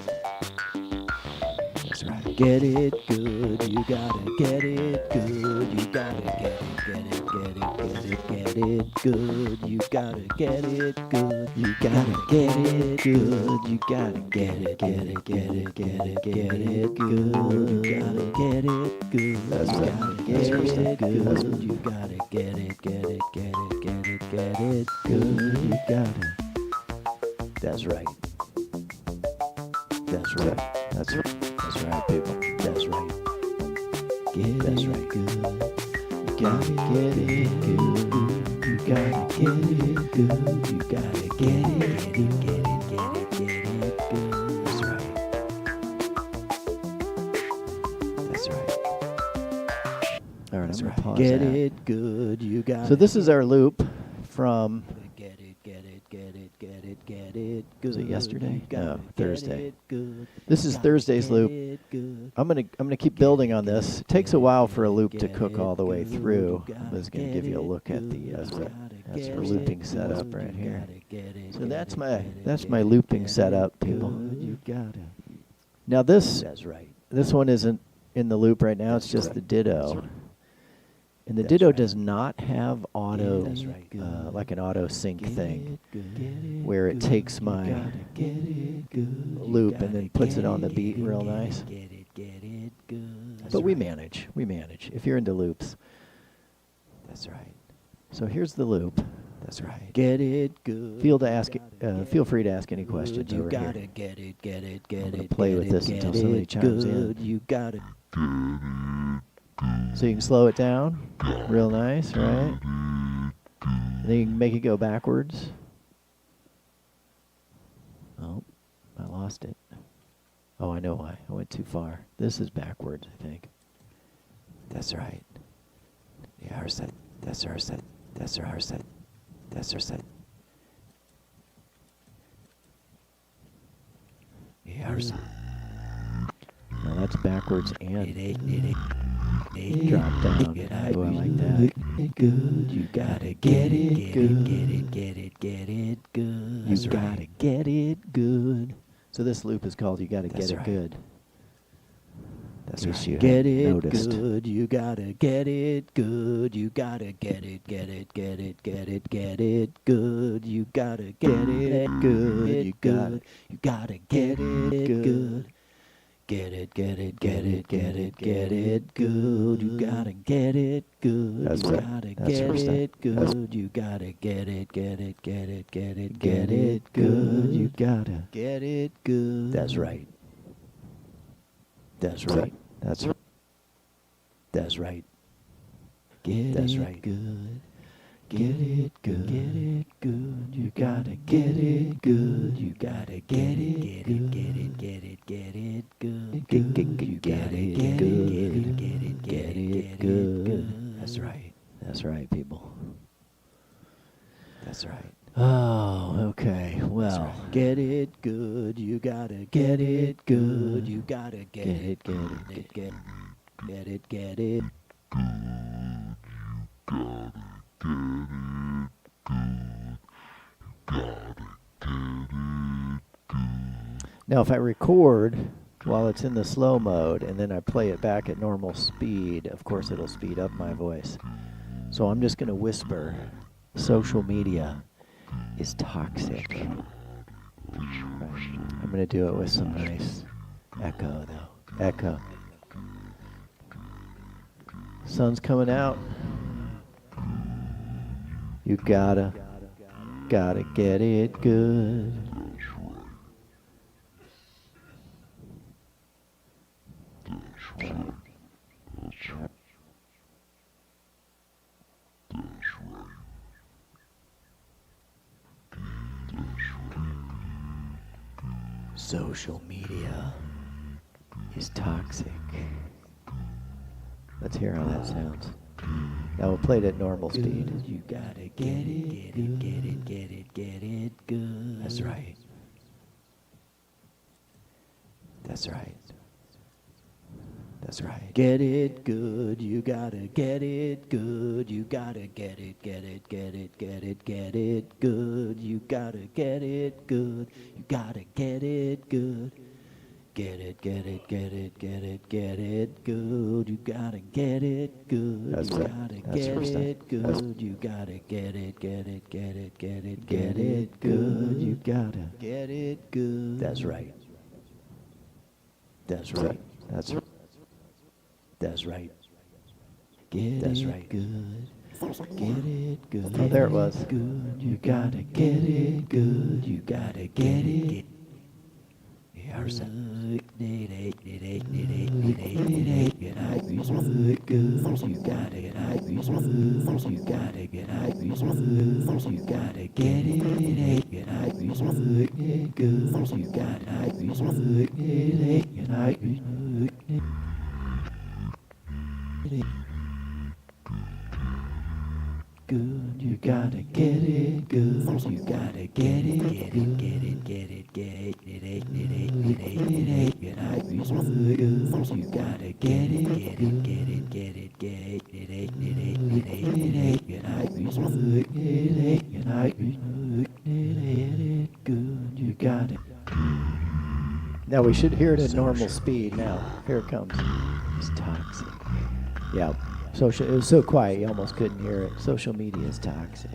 Get it good, you gotta get it good, you gotta get it good, you gotta get it good, you gotta get it good, you gotta get it good, you gotta get it good, you gotta get it good, you gotta get it good, you gotta get it good, you gotta. That's right. That's right. That's right. That's right, people. That's right. That's right. Good. You gotta get it good. You gotta get it good. You gotta get it good. Get it good. That's right. That's right. All right, I'm gonna pause Get that. it good. You got. So this is our loop from. Get it good. Was it yesterday? No, Thursday. Good. This is Thursday's loop. I'm gonna keep building on this. It takes a while for a loop to cook all the way through. I'm just gonna give you a look at that's our looping setup right here. So that's my looping setup, people. Now this one isn't in the loop right now. It's just the ditto. And the ditto does not have auto, like an auto sync thing, where it takes my loop and then puts it on the beat real nice. But we manage. If you're into loops. That's right. So here's the loop. That's right. Get it good. Feel free to ask any questions You over gotta here. get it. I'm gonna play with this until somebody chimes in. You gotta. So you can slow it down, real nice, right? And then you can make it go backwards. Oh, I lost it. Oh, I know why. I went too far. This is backwards, I think. That's right. Yeah, our set. That's our set. That's our set. That's our set. Yeah, our set. Now that's backwards and drop down. Oh, I like that. Good. You gotta get it good. Get it good. You gotta get it good. So this loop is called "You Gotta Get It Good." That's right. You Get it noticed. good. You gotta get it good. You gotta get it good. You gotta get it good. You gotta get it good. You gotta get it good. Get it good. You gotta get it good. You gotta get it good. That's You right. gotta That's get first it step. good. You gotta get it good. You gotta get it good. That's right. That's right. That's right. That's right. Get That's it right. good. Get it good. Get it good. You gotta get it good. You gotta get it good. Get it good. You gotta get it good. Get it good. That's right. That's right, people. That's right. Oh, okay. Well, Get it good. You gotta get it good. You gotta get it. Get it. now if I record while it's in the slow mode, and then I play it back at normal speed. Of course, it'll speed up my voice. So I'm just going to whisper, social media is toxic. I'm going to do it with some nice echo, though. Echo. Sun's coming out. You gotta get it good. Social media is toxic. Let's hear how that sounds. Now we'll play it at normal speed. You gotta get it, get it good. That's right. That's right. That's right. Get it good, you gotta get it good, you gotta get it good, you gotta get it good, you gotta get it good. Get it good, you gotta get it good, That's you right. gotta That's get first time. it good, you gotta get it good, you gotta get it good. That's right. That's right. That's That's right. Get That's it right. good. Get it good. Oh, there it was. Good. You gotta get it good. You gotta get it. Good. You gotta get it good. You gotta get it good. You gotta get it good. You gotta get good, you gotta get it good, you gotta get it, get it, get it, get it, get it, get it, get it, get it, get it, you gotta get it, get it, get it, get it, get it, get it, get it, get it, good, you got it. Now we should hear it at normal speed now. Here it comes. It's toxic. Yeah. It was so quiet you almost couldn't hear it. Social media is toxic.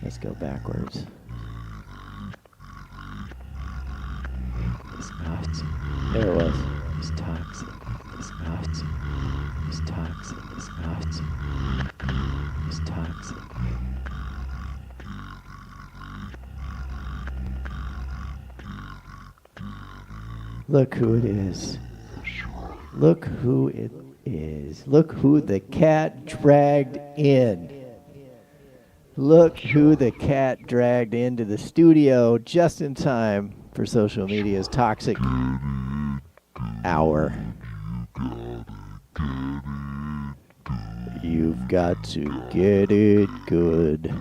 Let's go backwards. It's toxic. There it was. It's toxic. It's toxic. It's toxic. It's toxic. It's toxic. Look who it is. Look who it is. Look who the cat dragged in. Look who the cat dragged into the studio just in time for social media's toxic hour. You've got to get it good.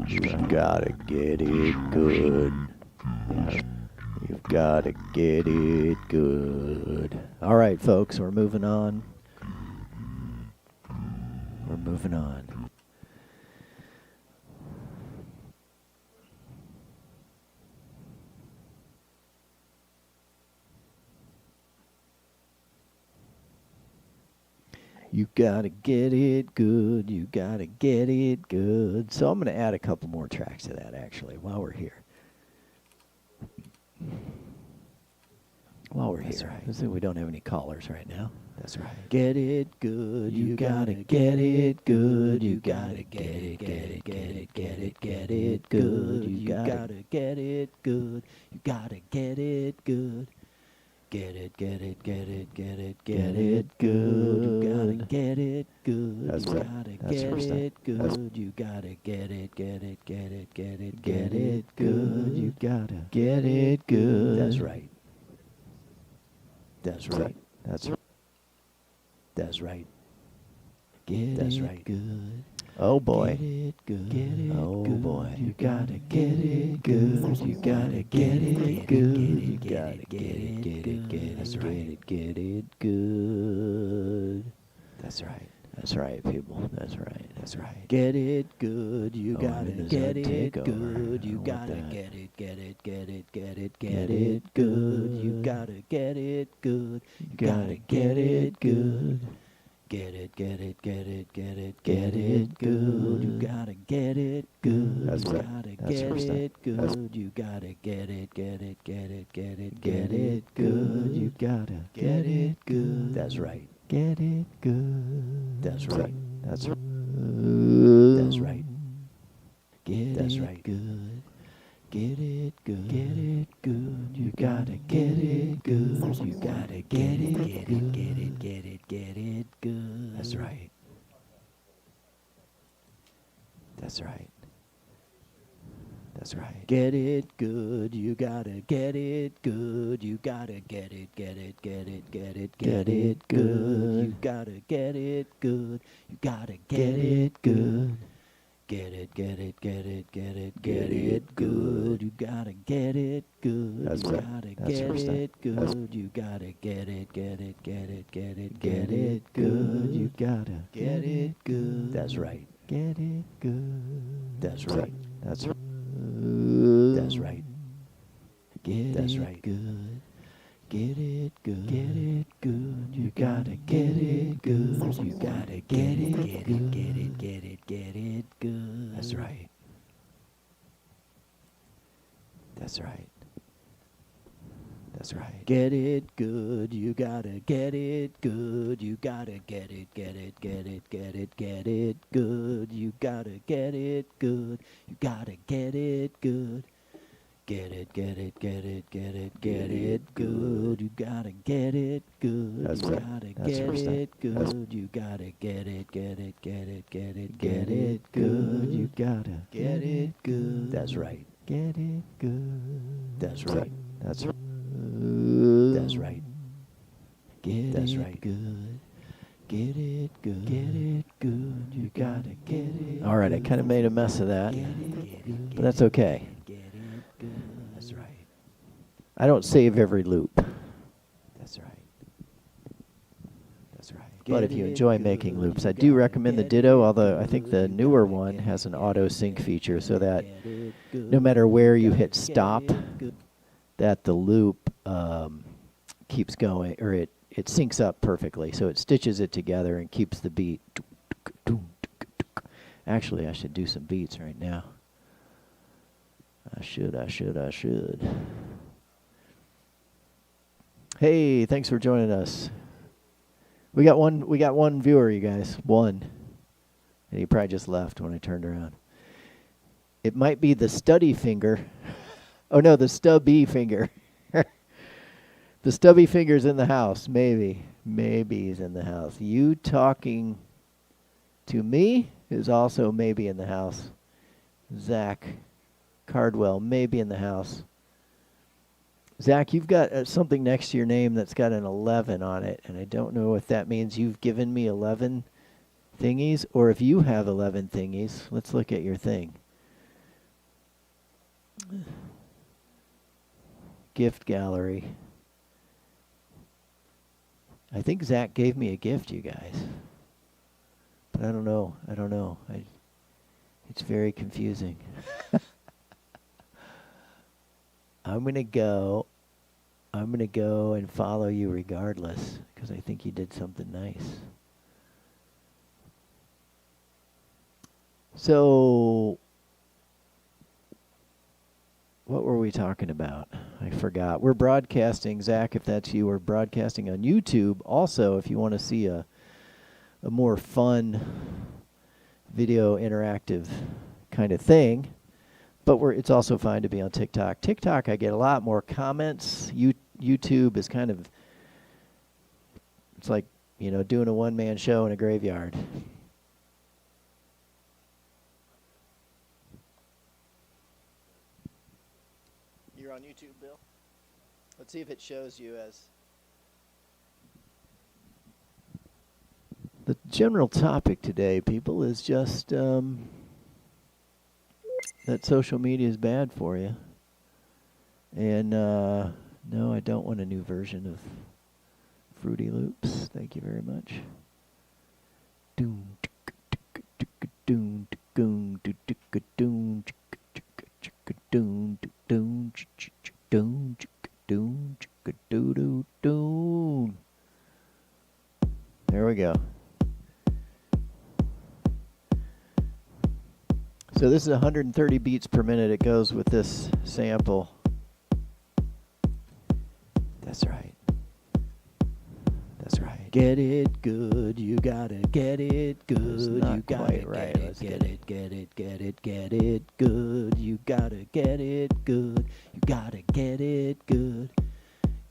You've gotta get it good. You've gotta get it good. All right, folks, we're moving on. We're moving on. You gotta get it good. You gotta get it good. So I'm going to add a couple more tracks to that, actually, while we're here. While we're here. Right. We don't have any callers right now. That's right. Get it good. You gotta get it good. You gotta get it, get it, get it, get it, get it good. You gotta get it good. You gotta get it good. Get it, get it, get it, get it, get it good. You gotta get it good. That's you right. gotta That's get first time. it good. You gotta get it, get it, get it, get it, get it good. You gotta get it good. That's right. That's right. That's right. That's right. Get That's it right. good. Oh boy. Get it good. Get it Oh good. boy. You gotta get it good. You gotta get it good. You gotta get it, get it, get it, That's get right. it, get it good. That's right. That's right, people. That's right. That's right. Get it good, you Oh, gotta it is get a it takeover. good, I you want gotta that. get it, get it, get it, get it, get it good, you gotta get it good, you gotta get it good. Get it, get it, get it, get it, get it good, you gotta get it good, That's you right. gotta That's get first time. it That's- good, you gotta get it, get it, get it, get it, get it good, you gotta get it good. That's right. Get it good. That's right. That's right. That's right. Get That's it right. good. Get it good. Get it good. You gotta get it good. You gotta get it. Get it. Get it. Get it. Get it good. That's right. That's right. That's right. Get it good. You gotta get it good. You gotta get it. Get it. Get it. Get it. Get it good. You gotta get it good. You gotta get it good. Get it, get it, get it, get it, get it good. You gotta get it good. That's You right. gotta That's get first time. it That's- good. You gotta get it, get it, get it, get it, get it good. You gotta get it good. That's right. Get it good. That's right. That's right. That's right. Get That's it right. good. Get it good. Get it good. You gotta get it good. You gotta get it. Get it. Get it. Get it. Get it good. That's right. That's right. That's right. Get it good. You gotta get it good. You gotta get it. Get it. Get it. Get it. Get it good. You gotta get it good. You gotta get it good. Get it, get it, get it, get it, get it good. You gotta get it good. That's You right. gotta That's get first time. it That's- good. You gotta get it, get it, get it, get it, get it good. You gotta get it good. That's right. Get it good. That's right. That's right. That's right. Get That's it right. good. Get it good. Get it good. You gotta get it. All right, I kind of made a mess of that, Get it good. but that's okay. Get it good. That's right. I don't save every loop. That's right. That's right. But if you enjoy making loops, I do recommend the Ditto, although I think the newer one has an auto sync feature so that no matter where you hit stop, that the loop keeps going, or it syncs up perfectly. So it stitches it together and keeps the beat. Actually, I should do some beats right now. I should. Hey, thanks for joining us. We got one viewer, you guys. One. And he probably just left when I turned around. It might be the study finger. Oh no, the stubby finger. The stubby finger's in the house. Maybe he's in the house. You talking to me is also maybe in the house. Zach Cardwell maybe in the house. Zach, you've got something next to your name that's got an 11 on it, and I don't know if that means you've given me 11 thingies or if you have 11 thingies. Let's look at your thing. Gift gallery. I think Zach gave me a gift, you guys. But I don't know. It's very confusing. I'm going to go and follow you regardless because I think you did something nice. So, what were we talking about? I forgot. We're broadcasting, Zach, if that's you, we're broadcasting on YouTube. Also, if you want to see a more fun video interactive kind of thing, but it's also fine to be on TikTok. TikTok, I get a lot more comments. YouTube is kind of, it's like, doing a one-man show in a graveyard. You're on YouTube, Bill? Let's see if it shows you as The general topic today, people, is just that social media is bad for you. And no, I don't want a new version of Fruity Loops. Thank you very much. There we go. So this is 130 beats per minute. It goes with this sample. That's right. That's right. Get it good, you gotta get it good. That's not You gotta quite right. get Let's it, get get it, get it, get it, get it good. You gotta get it good. You gotta get it good.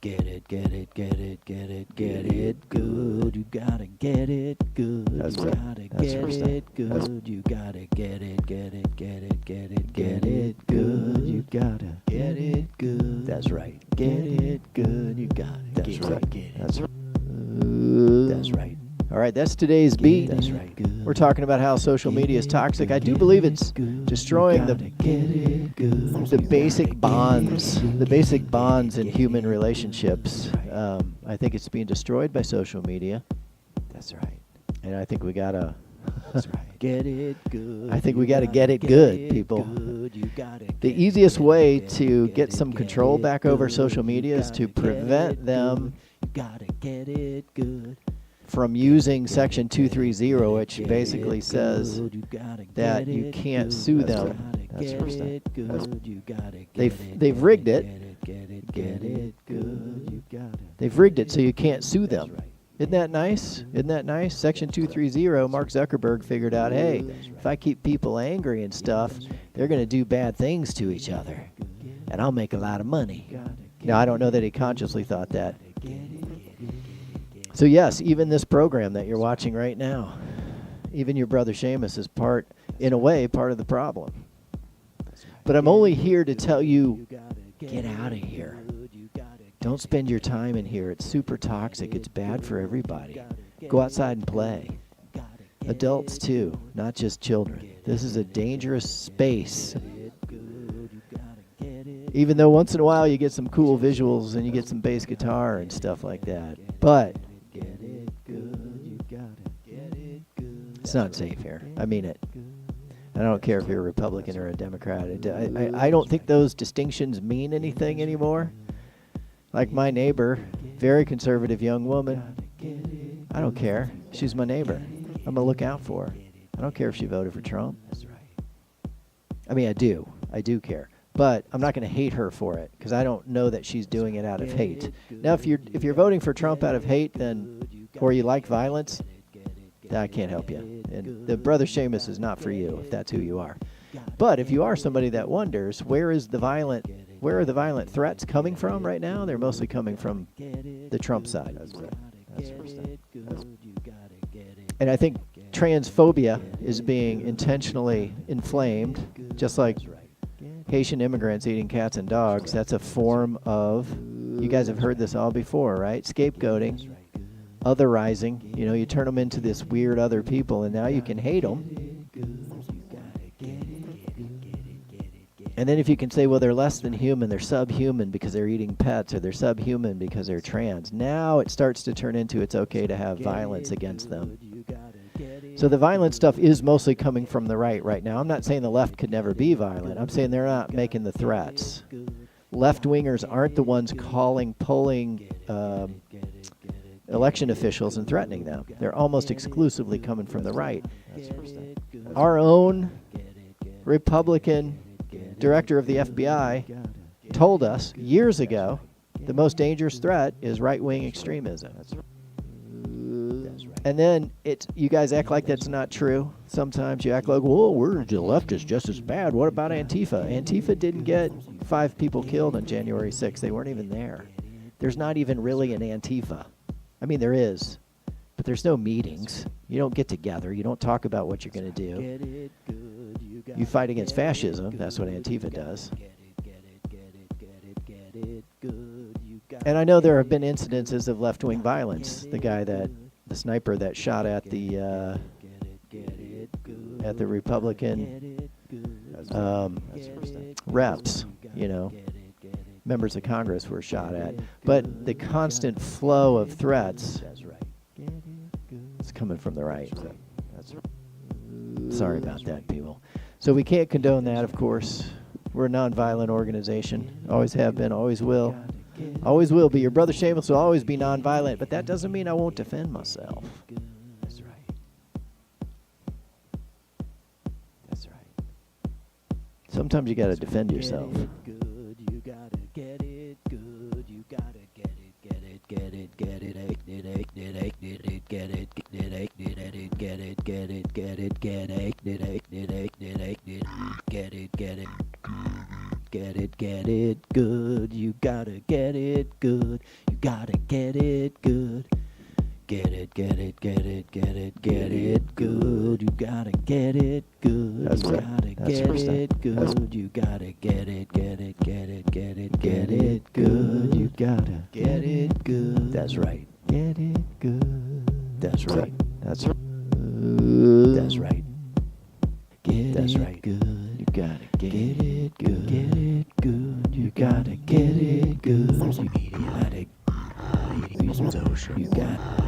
Get it, get it, get it, get it, get it good. You gotta get it good. That's You right. gotta That's get first it time. That's- good. You gotta get it, get it, get it, get it, get it good. You gotta get it good. That's right. Get it good. You gotta That's get right. it, get it. That's right. That's right. All right, that's today's beat. That's right. We're talking about how social media is toxic. I do believe it's destroying the basic bonds, in human relationships. I think it's being destroyed by social media. That's right. And I think we gotta. That's right. Get it good. I think we gotta get it good, people. The easiest way to get some control back over social media is to prevent them You gotta get it good. from using Section 230, which basically says that you can't sue them. That's first time. They've rigged it. They've rigged it so you can't sue them. Isn't that nice? Isn't that nice? Section 230, Mark Zuckerberg figured out, hey, if I keep people angry and stuff, they're going to do bad things to each other. And I'll make a lot of money. Now, I don't know that he consciously thought that. So yes, even this program that you're watching right now, even your brother Seamus is in a way, part of the problem. But I'm only here to tell you, get out of here. Don't spend your time in here. It's super toxic. It's bad for everybody. Go outside and play. Adults too, not just children. This is a dangerous space. Even though once in a while you get some cool visuals and you get some bass guitar and stuff like that. But it's not safe here. I mean it. I don't care if you're a Republican or a Democrat. I don't think those distinctions mean anything anymore. Like my neighbor, very conservative young woman. I don't care. She's my neighbor. I'm going to look out for her. I don't care if she voted for Trump. I mean, I do. I do care. But I'm not going to hate her for it because I don't know that she's doing it out of hate. Now, if you're voting for Trump out of hate, then or you like violence, then I can't help you. And the brother Seamus is not for you if that's who you are. But if you are somebody that wonders where are the violent threats coming from right now? They're mostly coming from the Trump side. And I think transphobia is being intentionally inflamed, just like Haitian immigrants eating cats and dogs. That's a form of, you guys have heard this all before, right? Scapegoating, otherizing. You know, you turn them into this weird other people, and now you can hate them. And then if you can say, well, they're less than human, they're subhuman because they're eating pets, or they're subhuman because they're trans, now it starts to turn into it's okay to have violence against them. So the violent stuff is mostly coming from the right now. I'm not saying the left could never be violent. I'm saying they're not making the threats. Left-wingers aren't the ones pulling election officials and threatening them. They're almost exclusively coming from the right. Our own Republican director of the FBI told us years ago the most dangerous threat is right-wing extremism. And then you guys act like that's not true. Sometimes you act like, well, the left is just as bad. What about Antifa? Antifa didn't get 5 people killed on January 6th. They weren't even there. There's not even really an Antifa. I mean, there is, but there's no meetings. You don't get together. You don't talk about what you're going to do. You fight against fascism. That's what Antifa does. And I know there have been incidences of left-wing violence. The guy that sniper that shot at the Republican reps, you know, members of Congress were shot at. But the constant flow of threats is coming from the right. Sorry about that, people. So we can't condone that, of course. We're a nonviolent organization. Always have been, always will. Always will be. Your brother Seamus will always be nonviolent, but that doesn't mean I won't defend myself. That's right. That's right. Sometimes you got to defend yourself. You gotta get it good. You gotta get it, get it, get it, get it, get it, get it, get it, get it, get it, get it, get it, get it, get it, get it, get it, get it, get it, get it, get it. Get it, get it good. You gotta get it good. You gotta get it good. Get it, get it, get it, get it, get it good. You gotta get it good. That's You right. gotta That's get first time. it good. You gotta get it, get it, get it, get it, get it good. You gotta get it good. That's right. Get it good. That's right. That's right. That's right. Get That's it right. good. You gotta get Get it good. Get it good. You gotta get it good. You gotta.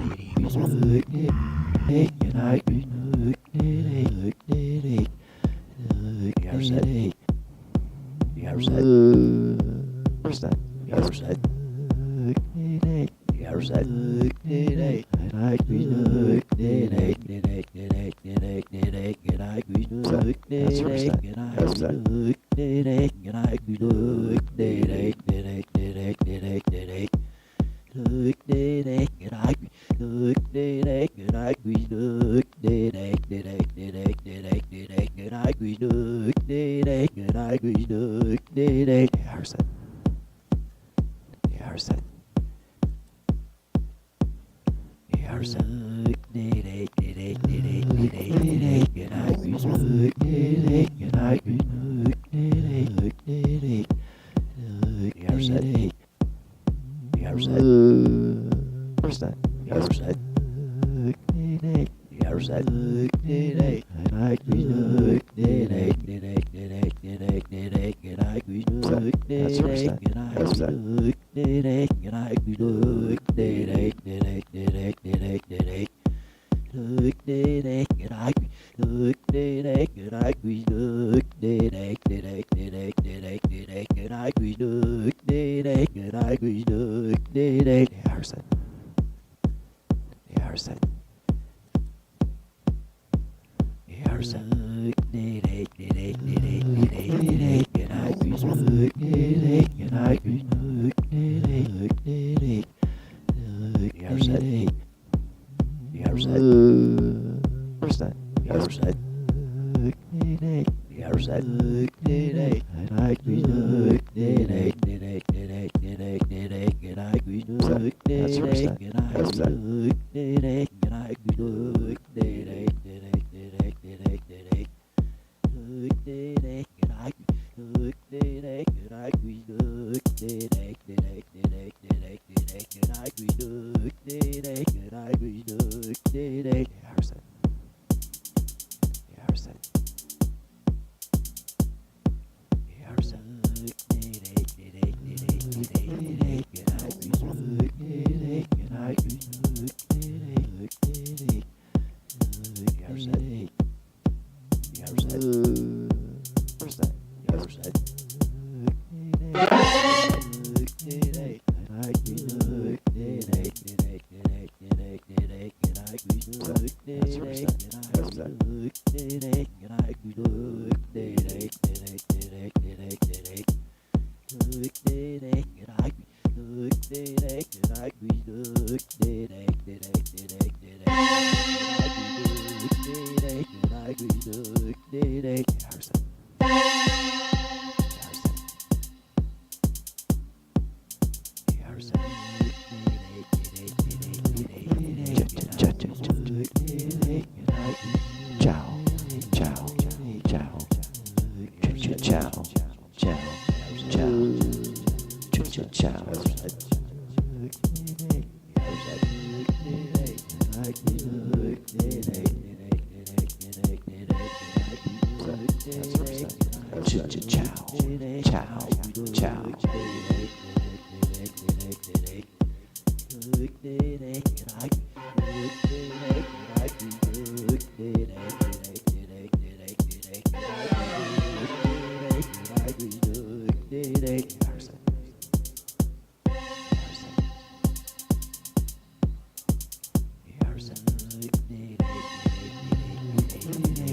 You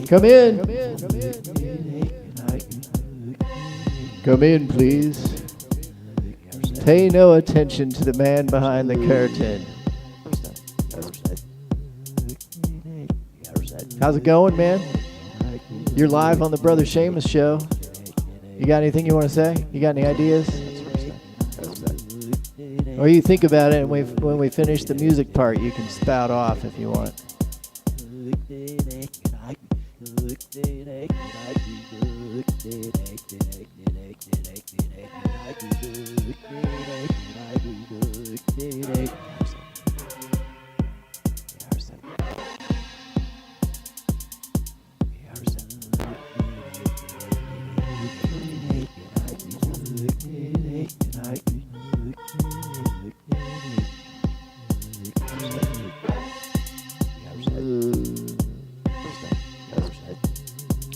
Come in. Come in, please. Pay no attention to the man behind the curtain. How's it going, man? You're live on the Brother Seamus Show. You got anything you want to say? You got any ideas? Or you think about it, and when we finish the music part, you can spout off if you want.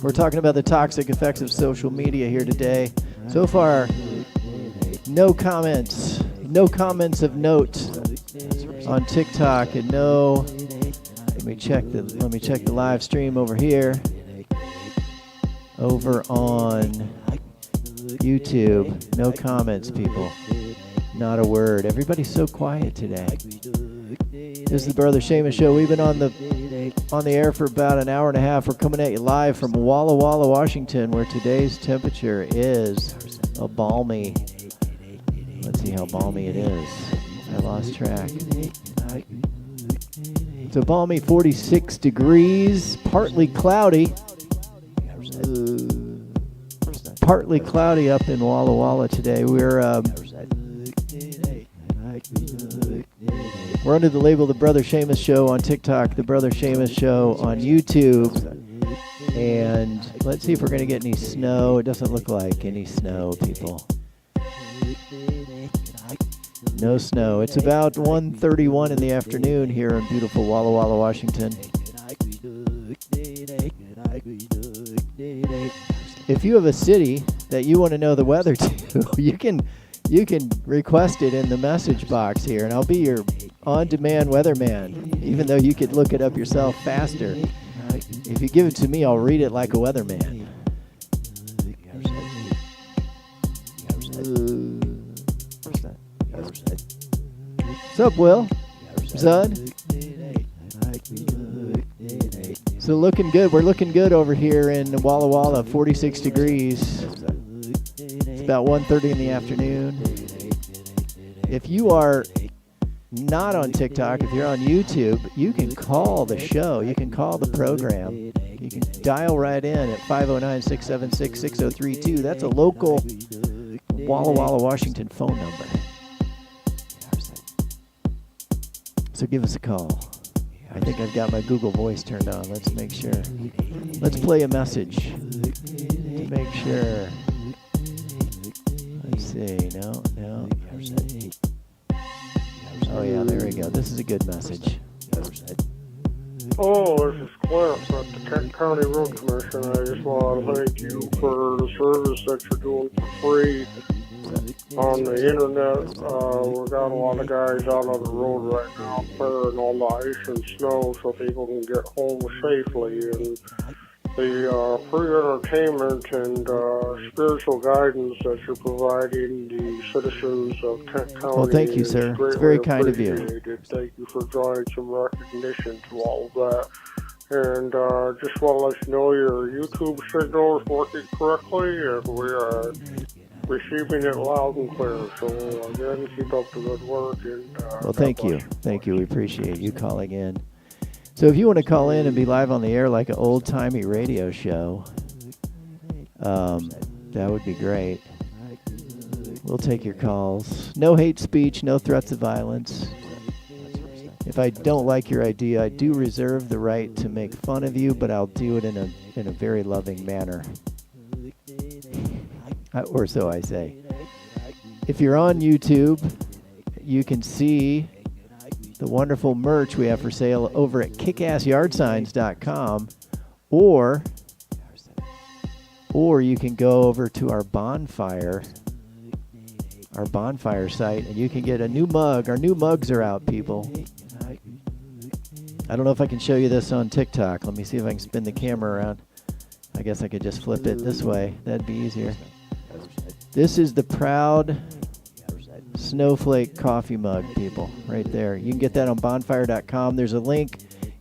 We're talking about the toxic effects of social media here today. So far, no comments of note on TikTok, and no. Let me check the live stream over here. Over on YouTube, no comments, people. Not a word. Everybody's so quiet today. This is the Brother Seamus Show. We've been on the air for about an hour and a half. We're coming at you live from Walla Walla, Washington, where today's temperature is a balmy. Let's see how balmy it is. I lost track. It's a balmy 46 degrees, partly cloudy. Partly cloudy up in Walla Walla today. We're under the label The Brother Seamus Show on TikTok, The Brother Seamus Show on YouTube. And let's see if we're going to get any snow. It doesn't look like any snow, people. No snow. It's about 1:31 in the afternoon here in beautiful Walla Walla, Washington. If you have a city that you want to know the weather to, you can request it in the message box here, and I'll be your on-demand weatherman, even though you could look it up yourself faster. If you give it to me, I'll read it like a weatherman. What's up, Will? Zud? So looking good. We're looking good over here in Walla Walla, 46 degrees. It's about 1:30 in the afternoon. If you are not on TikTok, if you're on YouTube, you can call the show. You can call the program. You can dial right in at 509-676-6032. That's a local Walla Walla, Washington phone number. So give us a call. I think I've got my Google Voice turned on. Let's make sure. Let's play a message to make sure. Let's see. No. Oh, yeah, there we go. This is a good message. Oh, this is Cliff at the Kent County Road Commission. I just want to thank you for the service that you're doing for free on the internet. We've got a lot of guys out on the road right now clearing all the ice and snow so people can get home safely. And the free entertainment and spiritual guidance that you're providing the citizens of Kent County. Well, thank you, sir. It's very kind of you. Thank you for drawing some recognition to all of that. And just want to let you know your YouTube signal is working correctly, and we are receiving it loud and clear. So again, keep up the good work. And well, thank you. Thank you. We appreciate you calling in. So if you want to call in and be live on the air like an old-timey radio show, that would be great. We'll take your calls. No hate speech, no threats of violence. If I don't like your idea, I do reserve the right to make fun of you, but I'll do it in a in a very loving manner. Or so I say. If you're on YouTube, you can see the wonderful merch we have for sale over at kickassyardsigns.com, or you can go over to our bonfire site, and you can get a new mug. Our new mugs are out, people. I don't know if I can show you this on TikTok. Let me see if I can spin the camera around. I guess I could just flip it this way. That'd be easier. This is the proud Snowflake coffee mug, people, right there. You can get that on bonfire.com. There's a link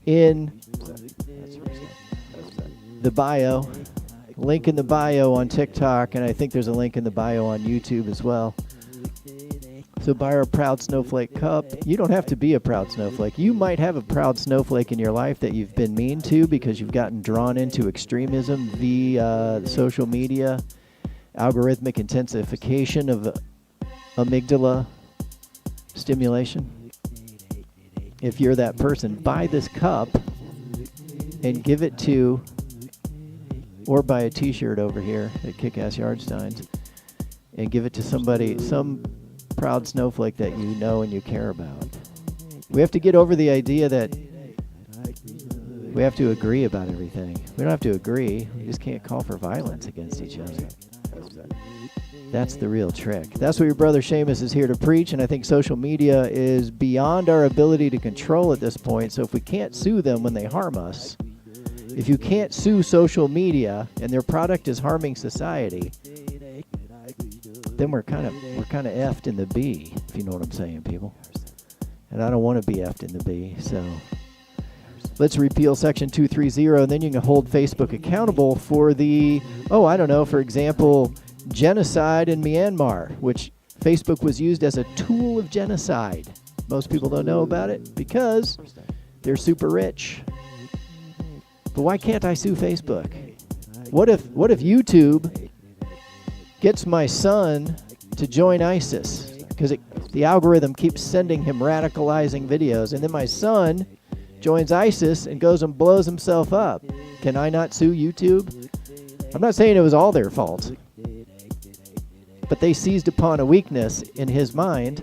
in the bio. Link in the bio on TikTok, and I think there's a link in the bio on YouTube as well. So buy our Proud Snowflake cup. You don't have to be a proud snowflake. You might have a proud snowflake in your life that you've been mean to because you've gotten drawn into extremism via social media, algorithmic intensification of amygdala stimulation. If you're that person, buy this cup and give it to, or buy a t-shirt over here at Kick-Ass Yard Signs and give it to somebody, some proud snowflake that you know and you care about. We have to get over the idea that we have to agree about everything. We don't have to agree. We just can't call for violence against each other. That's the real trick. That's what your brother Seamus is here to preach, and I think social media is beyond our ability to control at this point. So if we can't sue them when they harm us, if you can't sue social media and their product is harming society, then we're kind of effed in the B, if you know what I'm saying, people. And I don't want to be effed in the B, so let's repeal Section 230, and then you can hold Facebook accountable for the, for example, genocide in Myanmar, which Facebook was used as a tool of genocide. Most people don't know about it because they're super rich. But why can't I sue Facebook? What if YouTube gets my son to join ISIS because the algorithm keeps sending him radicalizing videos, and then my son joins ISIS and goes and blows himself up? Can I not sue YouTube? I'm not saying it was all their fault, but they seized upon a weakness in his mind,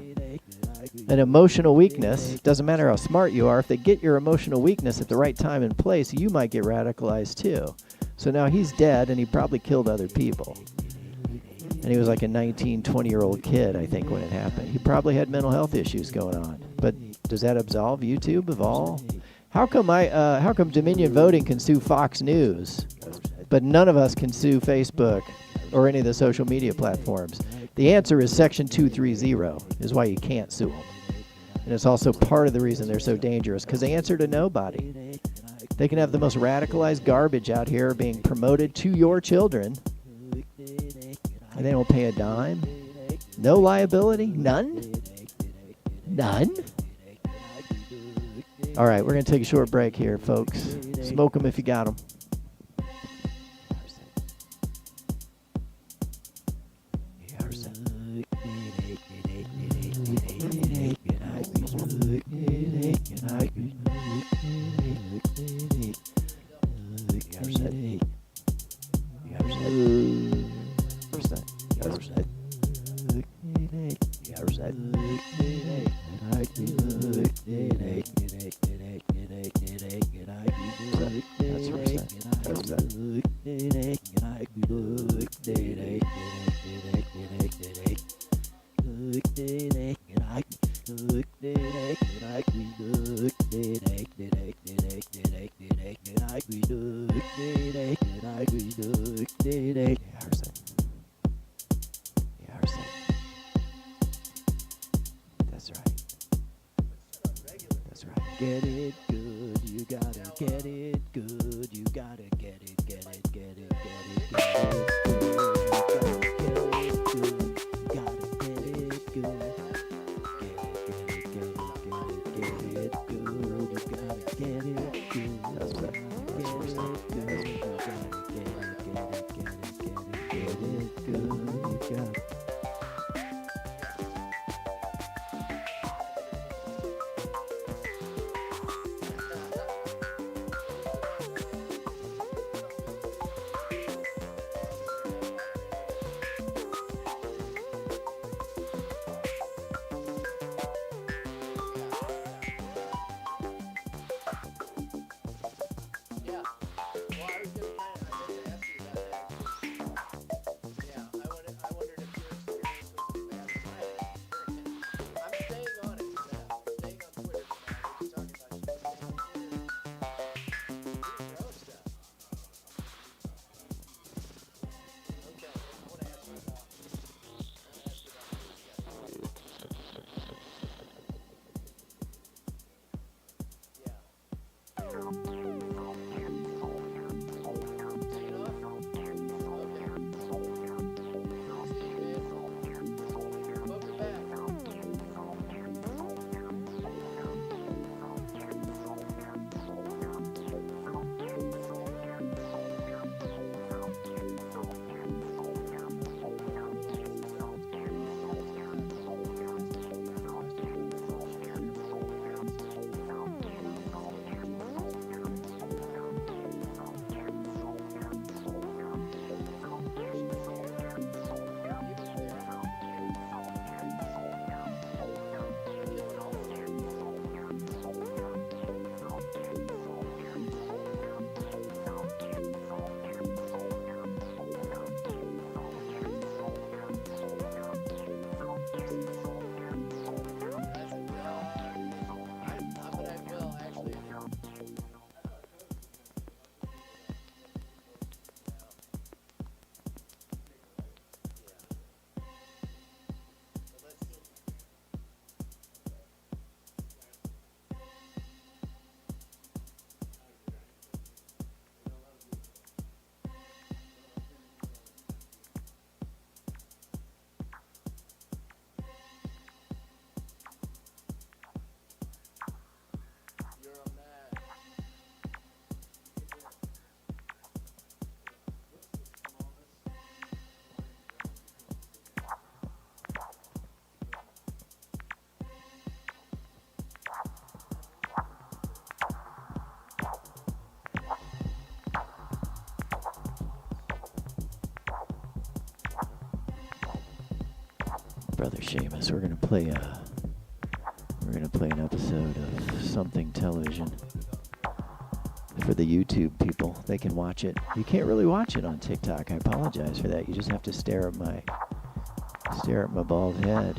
an emotional weakness. Doesn't matter how smart you are, if they get your emotional weakness at the right time and place, you might get radicalized too. So now he's dead, and he probably killed other people. And he was like a 19, 20-year-old kid, I think, when it happened. He probably had mental health issues going on. But does that absolve YouTube of all? How come Dominion Voting can sue Fox News, but none of us can sue Facebook or any of the social media platforms? The answer is Section 230 is why you can't sue them. And it's also part of the reason they're so dangerous, because they answer to nobody. They can have the most radicalized garbage out here being promoted to your children, and they don't pay a dime. No liability? None? None? All right, we're going to take a short break here, folks. Smoke them if you got them. Get it good, you gotta get it good, you gotta get it, get it, get it, get it, get it good, you gotta get it good, get it good, you gotta get it good, that's right, that's right, Brother Seamus. We're gonna play an episode of something television for the YouTube people. They can watch it. You can't really watch it on TikTok. I apologize for that. You just have to stare at my bald head.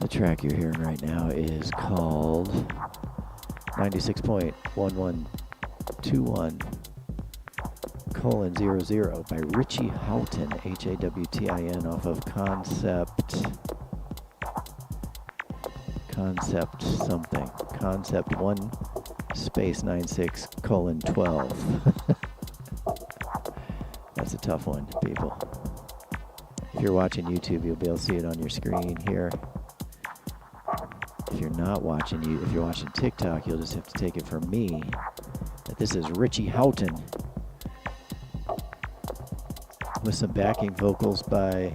The track you're hearing right now is called 96.1121:00 by Richie Houghton, Hawtin, off of Concept 1 space 96:12. That's a tough one, people. If you're watching YouTube, you'll be able to see it on your screen here. If you're not watching if you're watching TikTok, you'll just have to take it from me that this is Richie Houghton with some backing vocals by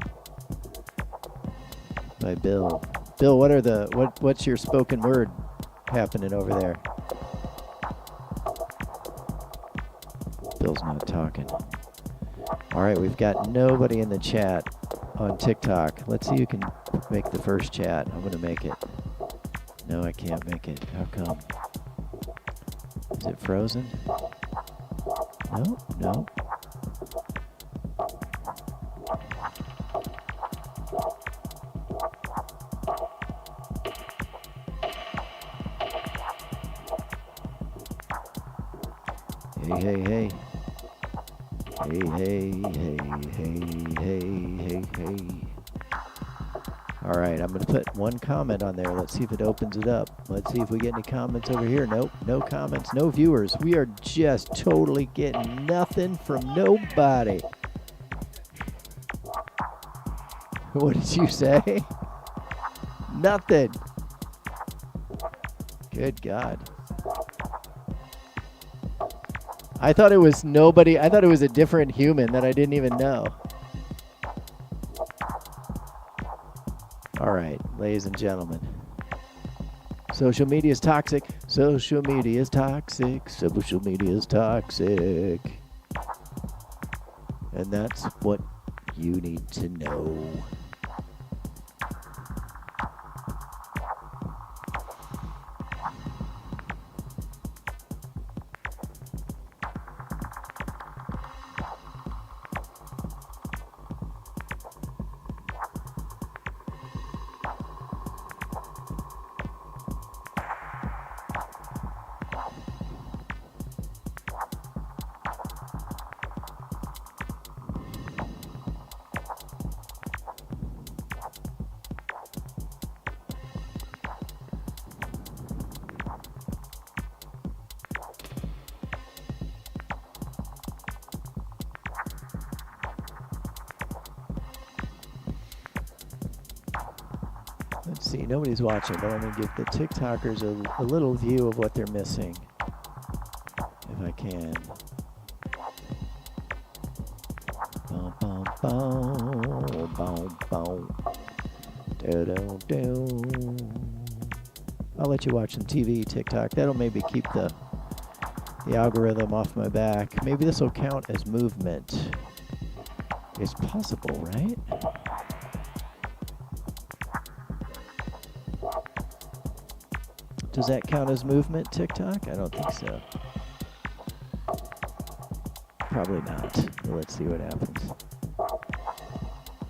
Bill. Bill, what's your spoken word happening over there? Bill's not talking. All right, we've got nobody in the chat on TikTok. Let's see who can make the first chat. I'm gonna make it. No, I can't make it. How come? Is it frozen? No. Hey. Hey. All right, I'm going to put one comment on there. Let's see if it opens it up. Let's see if we get any comments over here. Nope, no comments, no viewers. We are just totally getting nothing from nobody. What did you say? Nothing. Good God. I thought it was nobody. I thought it was a different human that I didn't even know. All right, ladies and gentlemen. Social media is toxic. Social media is toxic. Social media is toxic. And that's what you need to know. See, nobody's watching, but I'm going to give the TikTokers a little view of what they're missing, if I can. Boom, boom, boom, boom, boom. Do-do-do. I'll let you watch some TV, TikTok. That'll maybe keep the algorithm off my back. Maybe this will count as movement. It's possible, right? Does that count as movement, TikTok? I don't think so. Probably not. But let's see what happens.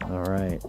All right.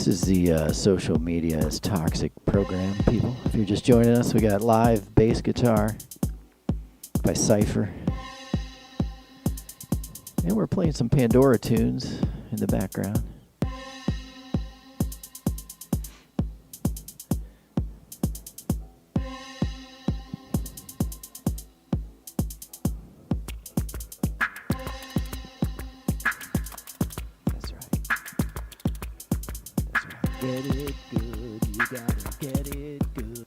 is the Social Media is Toxic program, people. If you're just joining us, we got live bass guitar by Cypher. And we're playing some Pandora tunes in the background. That's right. That's right. Get it good, you gotta get it good.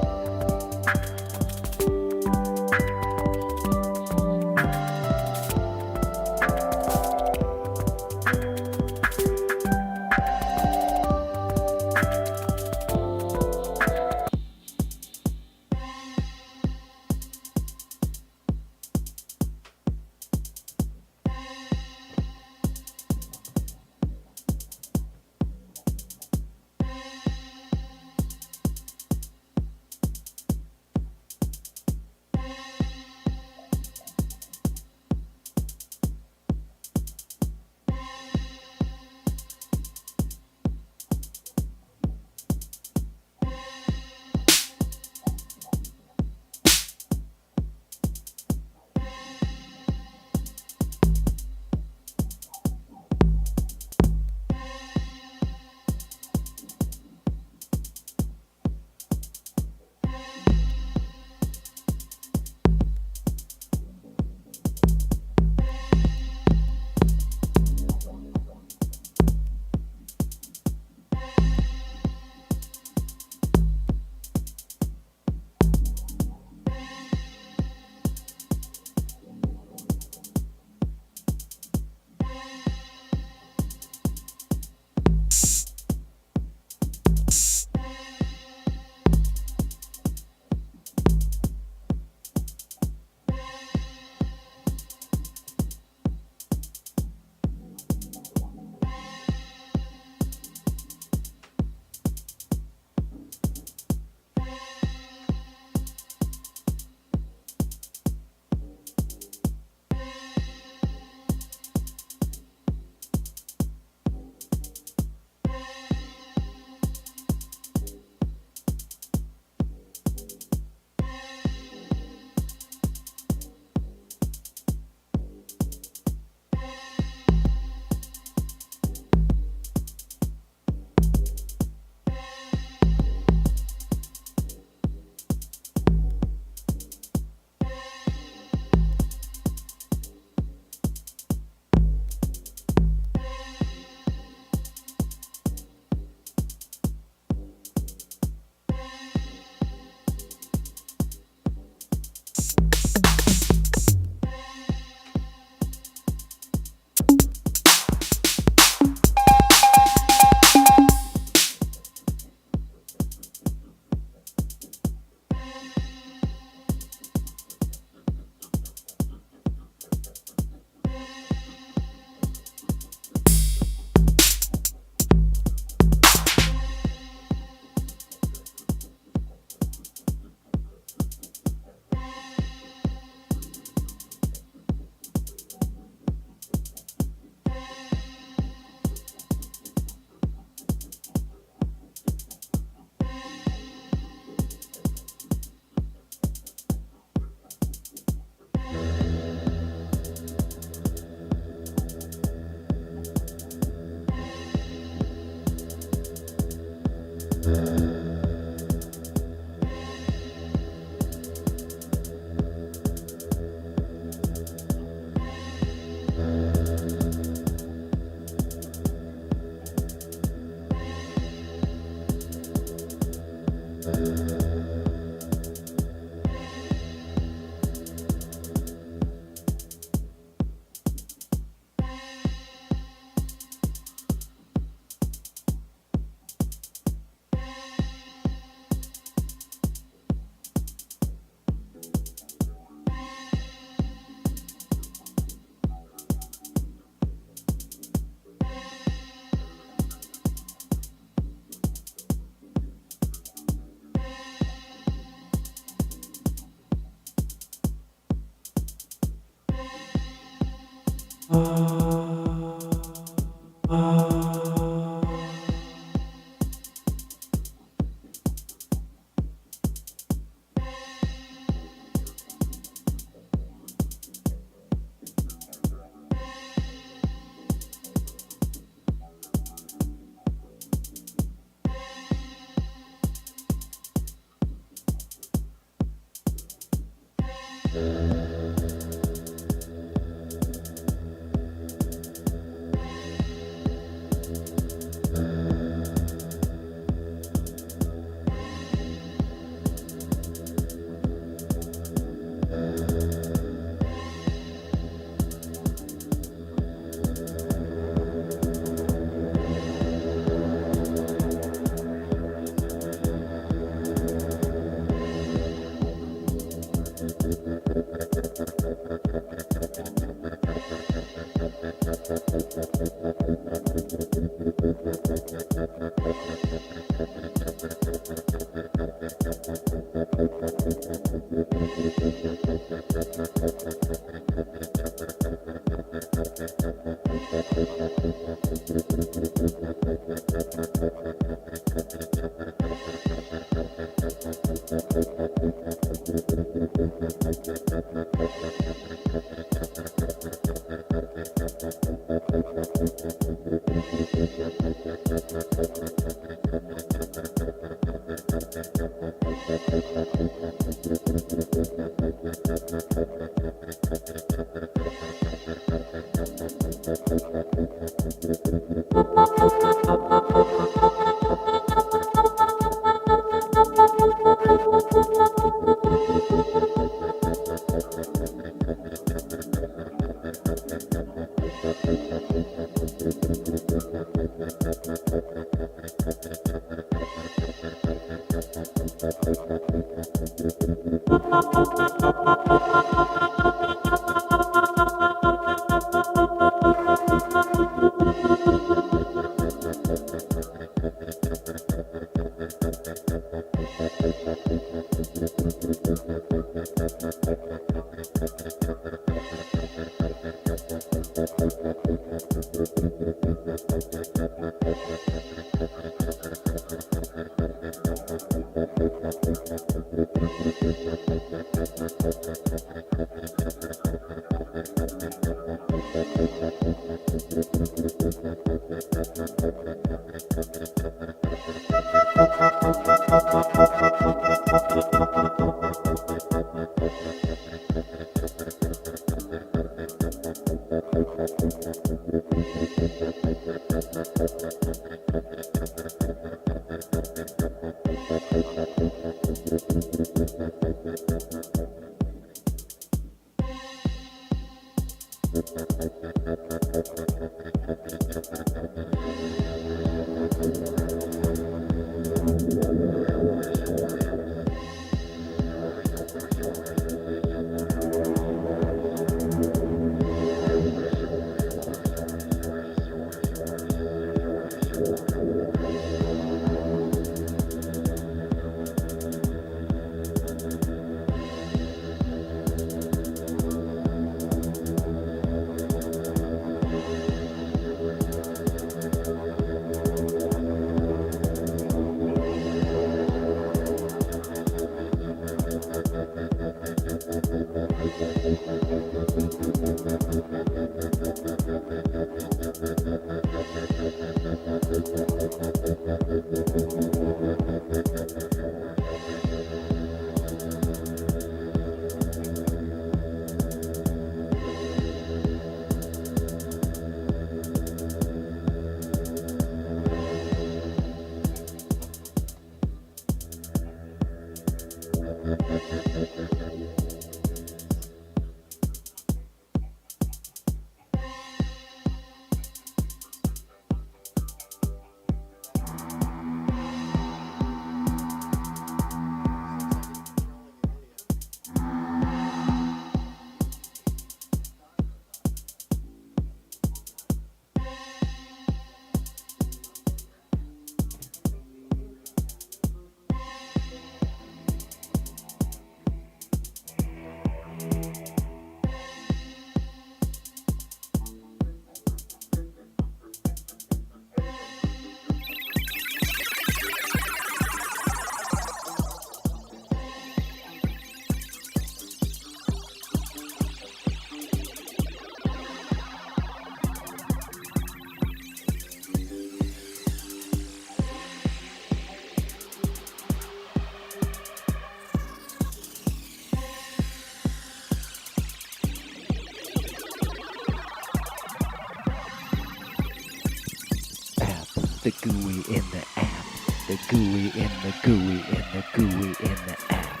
The GUI in the app. The GUI in the GUI in the GUI in the app.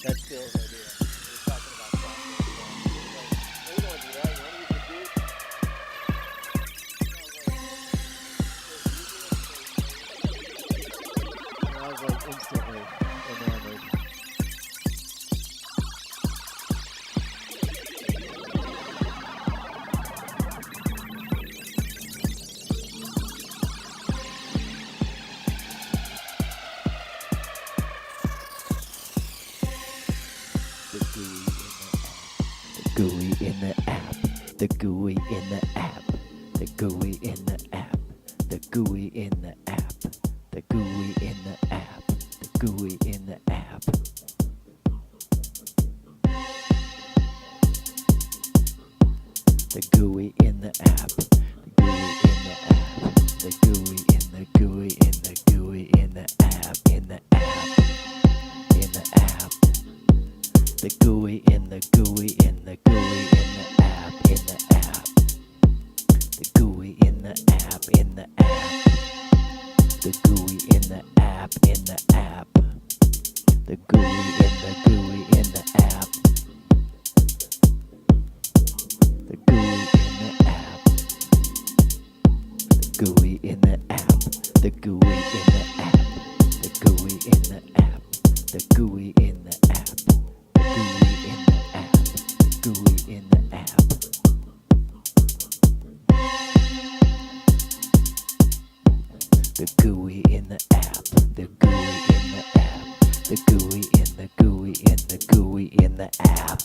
That's Bill's idea. We're talking about I was like instantly enamored. GUI in the app, the GUI in the app, the GUI in the app, the GUI in the app, the GUI in the app, the GUI in the app. The GUI in the app, the GUI in the app, the GUI in the GUI in the GUI in the app, in the app, in the app. The GUI in the GUI in the GUI in the app, in the app. The GUI in the app, in the app. The GUI in the app, in the app. The GUI in the GUI in the app. The GUI in the app. The GUI in the app. The GUI in the app. The GUI in the app. The GUI in the app. GUI in the app, GUI in the app. The GUI in the app, the GUI in the app, the GUI in the GUI in the GUI in the app.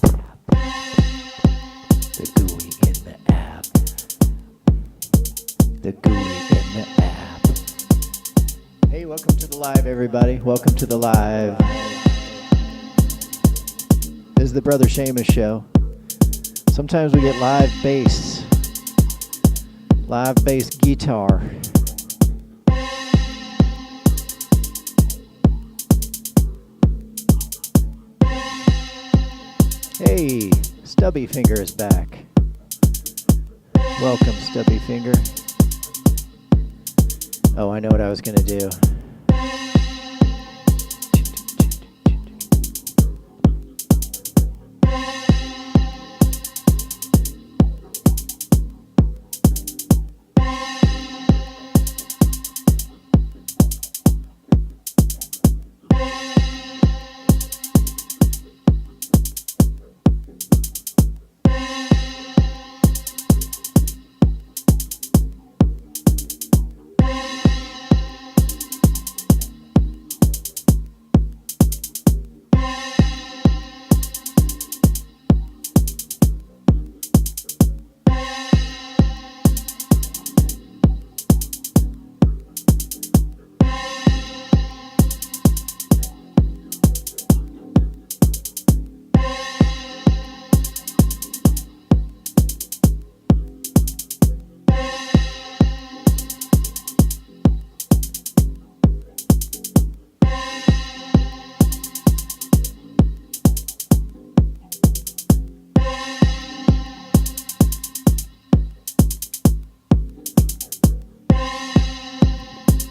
The GUI in the app. The GUI in the app. Hey, welcome to the live, everybody. Welcome to the live. This is the Brother Seamus Show. Sometimes we get live bass guitar. Hey, Stubby Finger is back. Welcome, Stubby Finger. Oh, I know what I was going to do.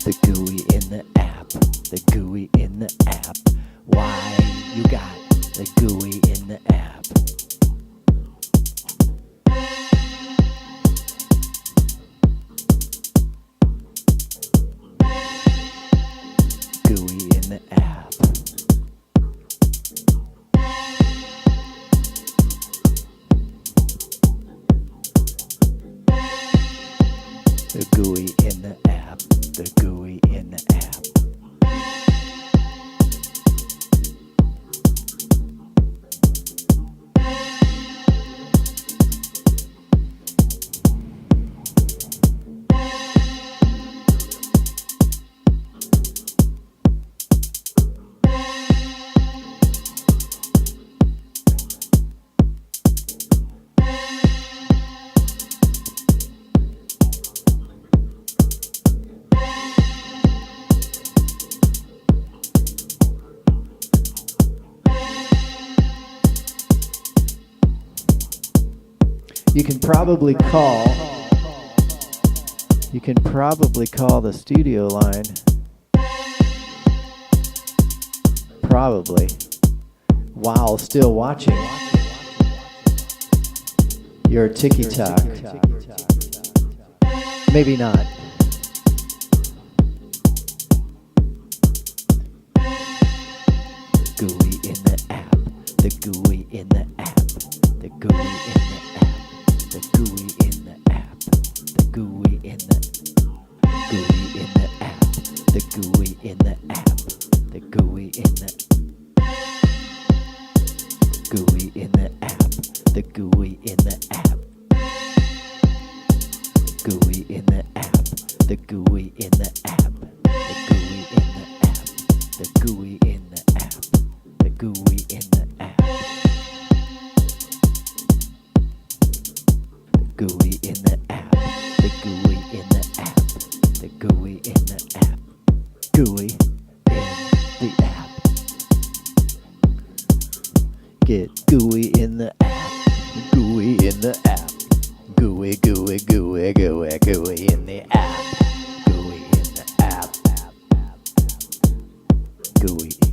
The GUI in the app. The GUI in the app. You can probably call You can probably call the studio line. Probably. While still watching your TikTok. Maybe not. GUI in the app. The GUI in the app. The GUI in the app. The GUI in the app. The GUI in the GUI in the app. The GUI in the app. The GUI in the GUI in the app. The GUI in the app. GUI in the app. The GUI in the app. The GUI in the app. The GUI in the app. The GUI in the app. The GUI in the app. The GUI in the app. The GUI in the app. GUI in the app. Get GUI in the app. GUI in the app. GUI, GUI, GUI, GUI, GUI in the app. GUI in the app. GUI, GUI.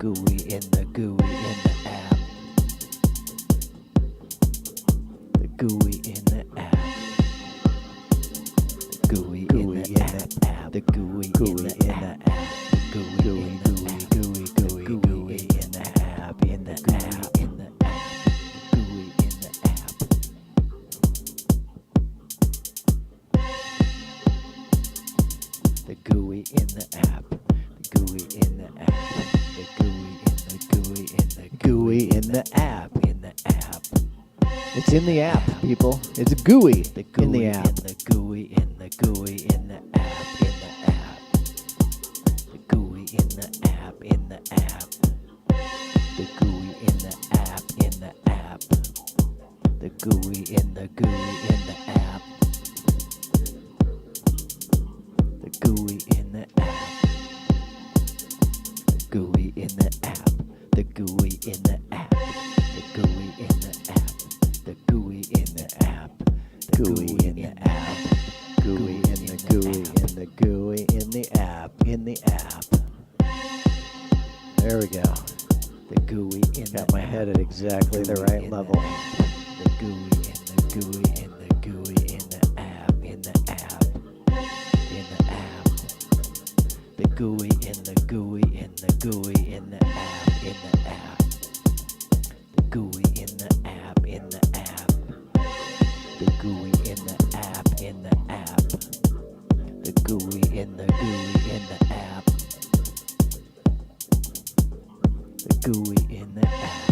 gooey in the app. The gooey in the app. The gooey in the app. The gooey in the app. Gooey in the gooey in the app. In the app. In the app. Gooey in the app. The gooey in the app. The gooey in the app. The gooey in the gooey in the gooey in the app. In the app. It's in the app, people. It's gooey in the app. The gooey in the gooey in the app. In the app. The gooey in the app. In the app. The gooey in the app. In the app. The gooey in the gooey in the app. The gooey in the app. The gooey in the app. The gooey in the app. The gooey in the app. The gooey in the app. The gooey in the app. Gooey in the gooey in the gooey in the app. In the app. There we go. The gooey in Got my head at exactly the right level. The gooey in the gooey in the gooey in the app. In the app. In the app. The gooey in the gooey in the gooey in the app. In the app. The gooey in the app. In the app. The gooey in the app. In the app. The gooey in the gooey in the app. The gooey in the app.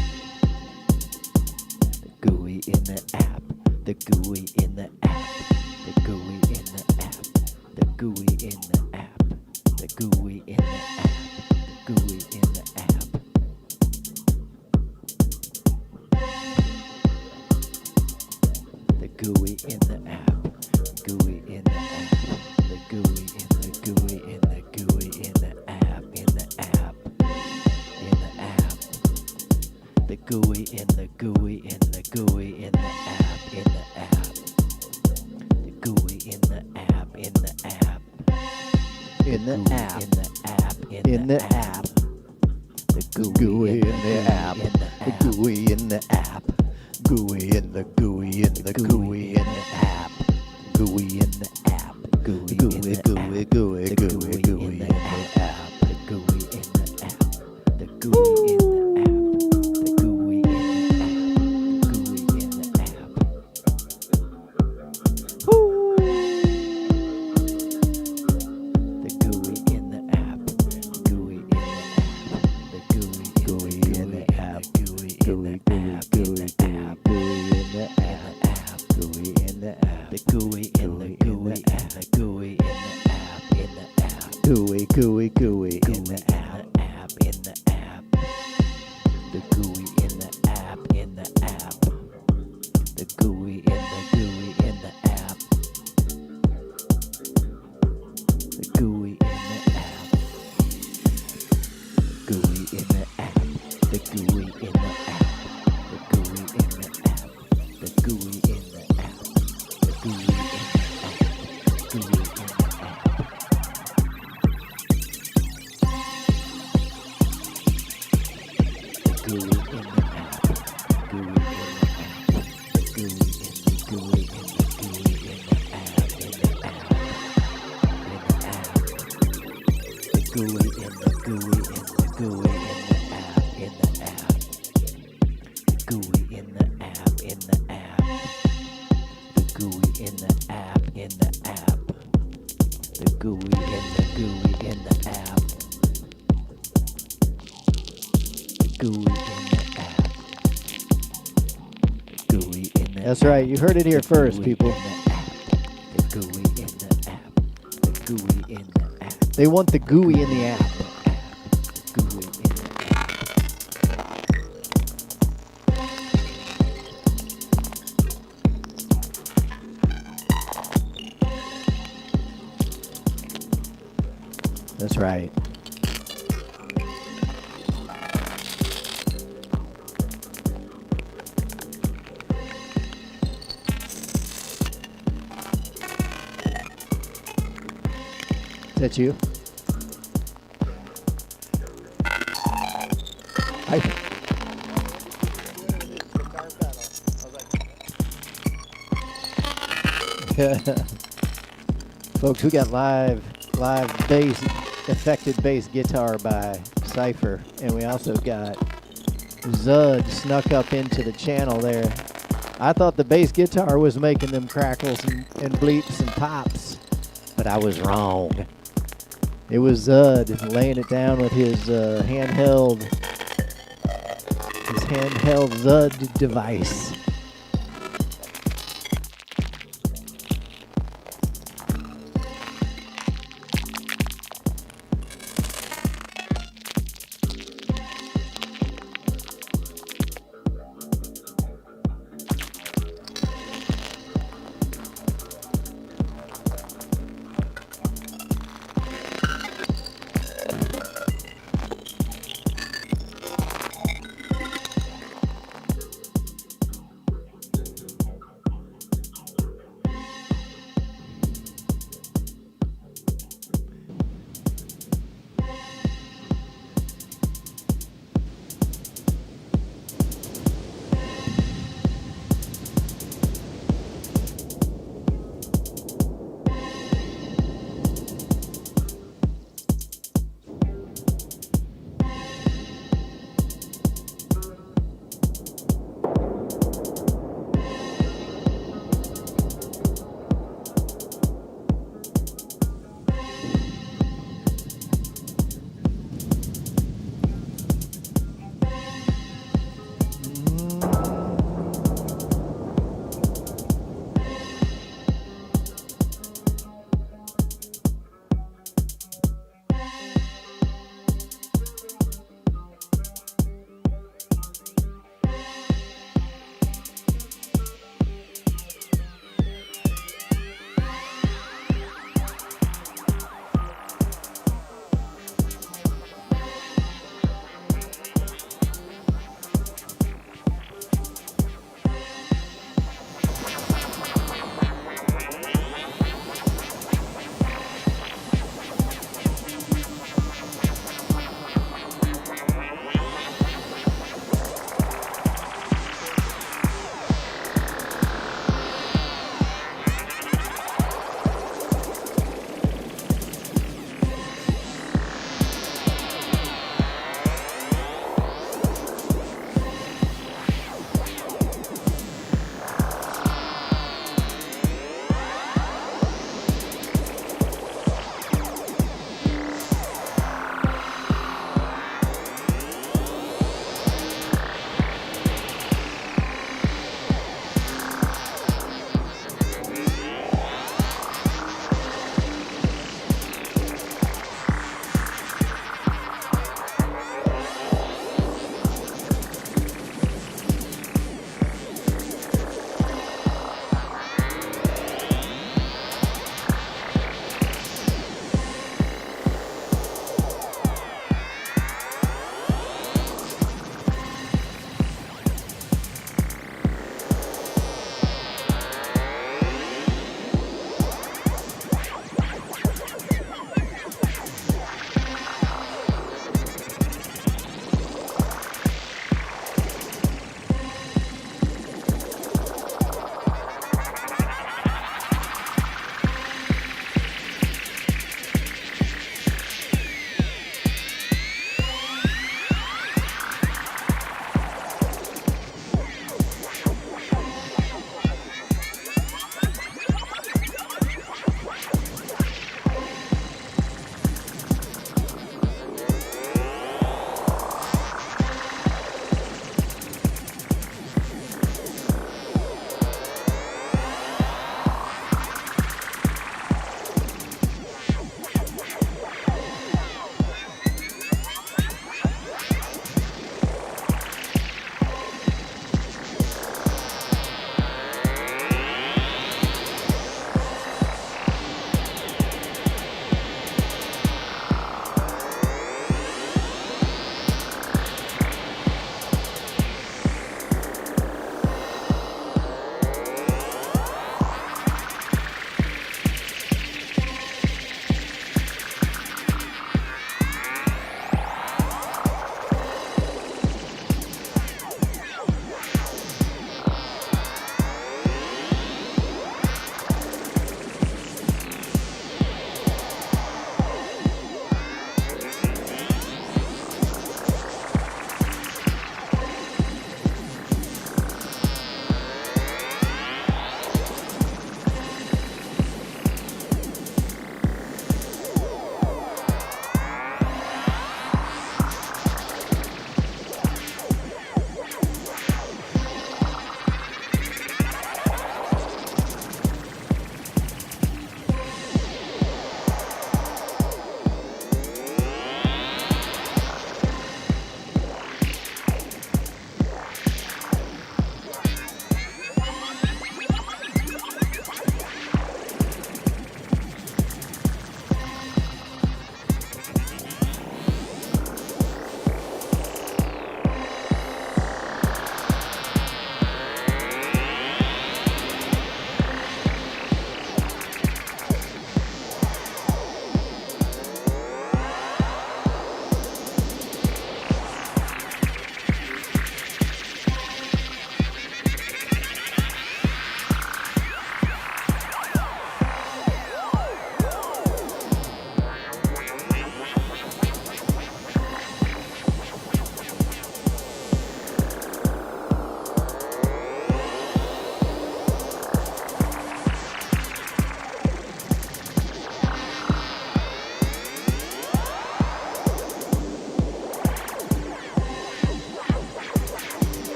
The gooey in the app. The gooey in the app. The gooey in the app. The gooey in the app. The gooey in the app. The gooey in the app. The gooey in the app. Gooey in the app. The gooey in the gooey in the gooey in the app. In the app. In the app. The gooey in the gooey in the gooey in the app. In the app. The gooey in the app. In the app. In the app. In the app. In the app. The Gooey in the app. The gooey in the app. Gooey in the gooey in the gooey in the app. Gooey in the app. Gooey gooey gooey gooey gooey gooey in the app. The gooey in the app. The gooey in the app. The gooey in the app. The gooey in the app. The gooey in the app. Gooey in the app. The gooey in the app. Gooey Gooey gooey gooey gooey gooey in the app. Gooey in the app. The gooey in the gooey and the gooey in the app. In the app. Gooey gooey gooey in the app. In the app. The gooey in the app. In the app. The gooey in the gooey in the app. The gooey in the app. Gooey in the app. The gooey in the app. The gooey in the app. The gooey in the app. The gooey in the app. Gooey in the app. Gooey in the app. Gooey in the app. The gooey in the gooey in the gooey in the app. In the app. In the app. The gooey in the gooey in the gooey in the app. In the app. The gooey in the app. In the app. The gooey in the app. In the app. The gooey in the gooey in the app. The gooey in the app. The gooey in the That's right. You heard it here first, people. The gooey in the app. The gooey in the app. They want the gooey in the app. Gooey in the app. That's right. Is that you? Folks, we got live bass, affected bass guitar by Cypher, and we also got Zud snuck up into the channel there. I thought the bass guitar was making them crackles and bleeps and pops, but I was wrong. It was Zud laying it down with his handheld Zud device.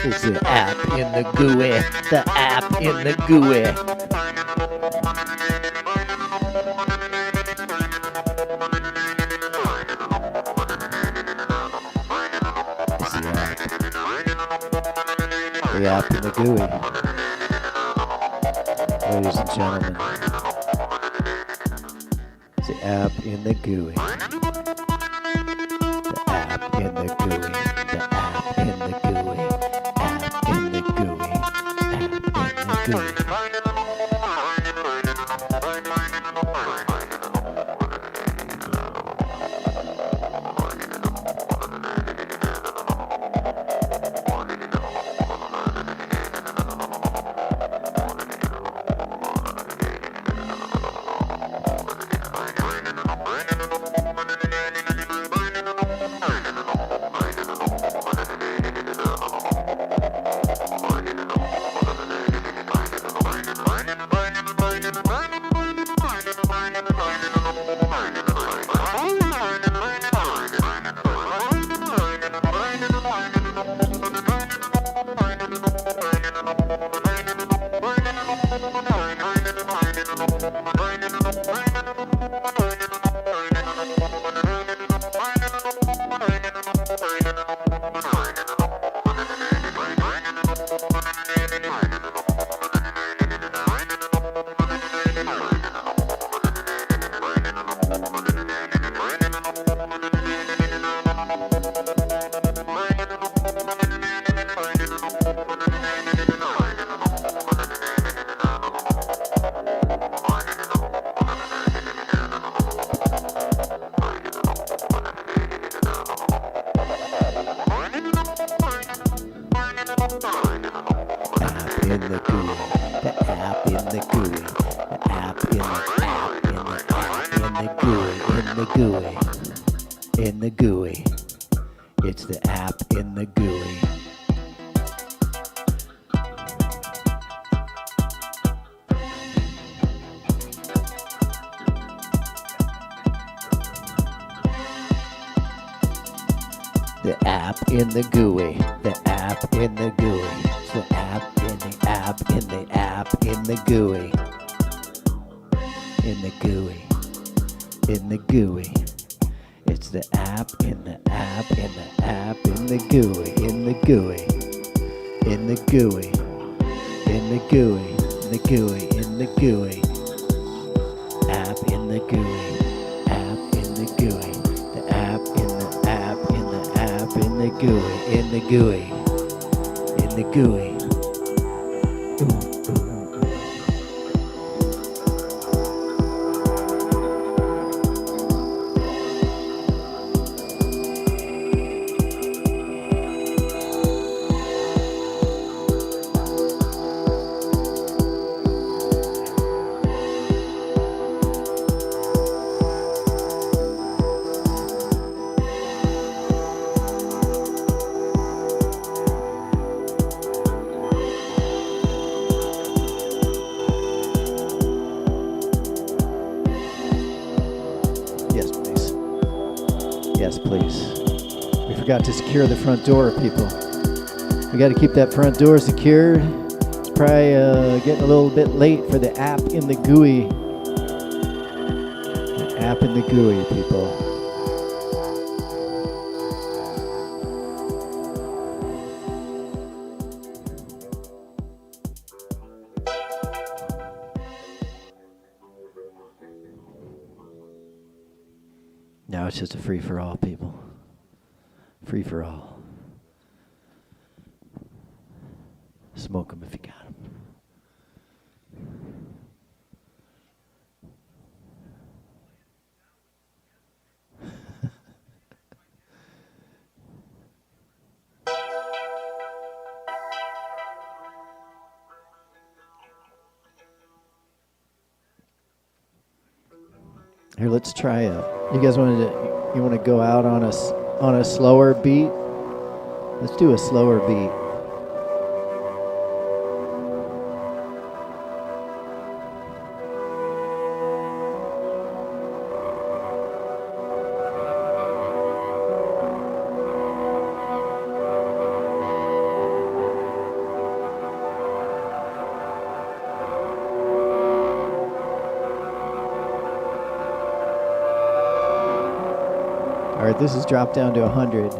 It's the app in the GUI. The app in the GUI. The app in the GUI. Ladies and gentlemen. It's the app in the GUI. The app in the GUI. The app in the GUI. App in the GUI. App in the GUI. the GUI. In the GUI. It's the app in the GUI. The app in the GUI. The app in the GUI. It's the app in the app in the app in the GUI. In the GUI. In the GUI. It's the app in the app in the app in the GUI. In the GUI. In the GUI. In the GUI. In the GUI. In the GUI. App in the GUI. App in the GUI. The app in the app in the app in the GUI. In the GUI. In the GUI. Yes, please. We forgot to secure the front door, people. We got to keep that front door secured. It's probably getting a little bit late for the app in the GUI. The app in the GUI, people. Now it's just a free-for-all, people. Free-for-all. Smoke them if you got them. Here, let's try a. You guys want to go out on a slower beat? Let's do a slower beat. All right, this is dropped down to 100.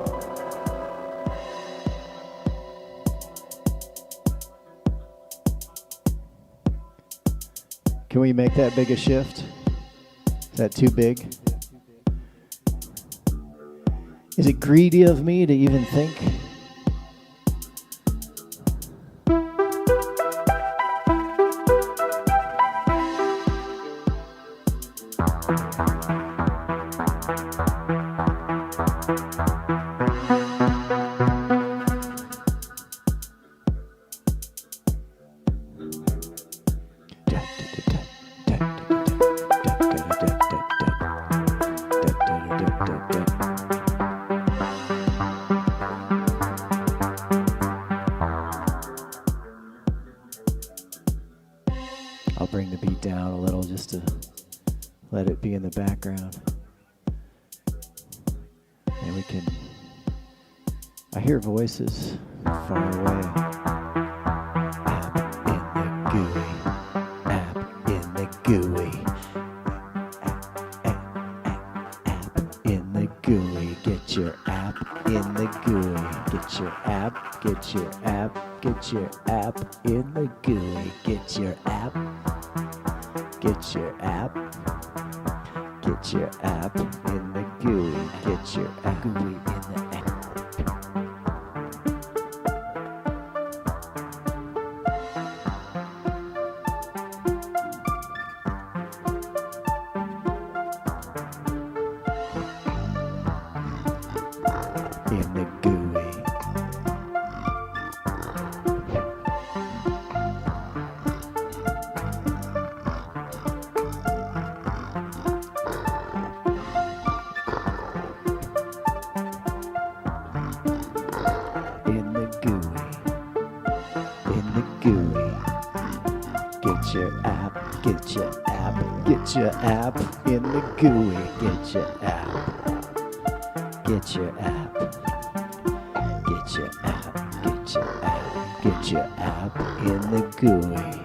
Can we make that big a shift? Is that too big? Is it greedy of me to even think? I'll bring the beat down a little just to let it be in the background. And we can... I hear voices far away. App in the GUI. App in the GUI. Get your app in the GUI. Get your app, get your app, get your app in the GUI. Get your app. Get your app. Get your app in the GUI. Get your app GUI in the app. In the GUI. Get your app in the GUI. Get your app. Get your app. Get your app. Get your app. Get your app in the GUI.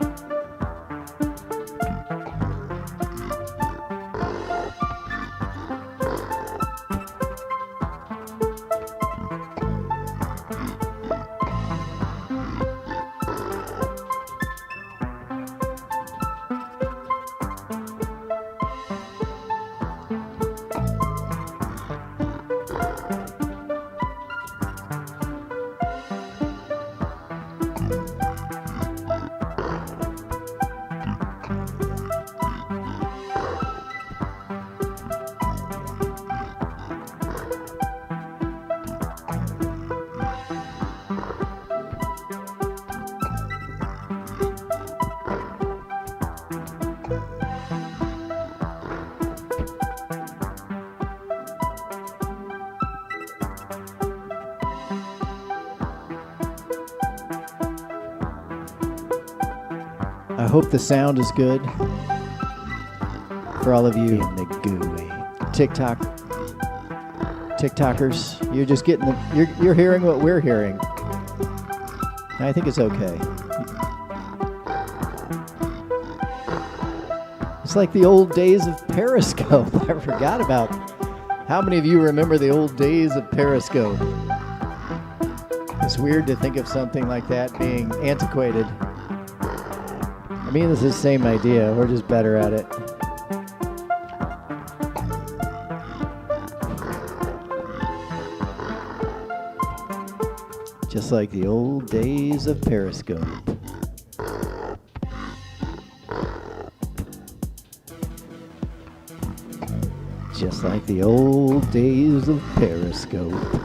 I hope the sound is good for all of you in the GUI. TikTokers, you're just getting you're hearing what we're hearing. And I think it's okay. It's like the old days of Periscope. I forgot about. How many of you remember the old days of Periscope? It's weird to think of something like that being antiquated. I mean, it's the same idea. We're just better at it. Just like the old days of Periscope. Just like the old days of Periscope.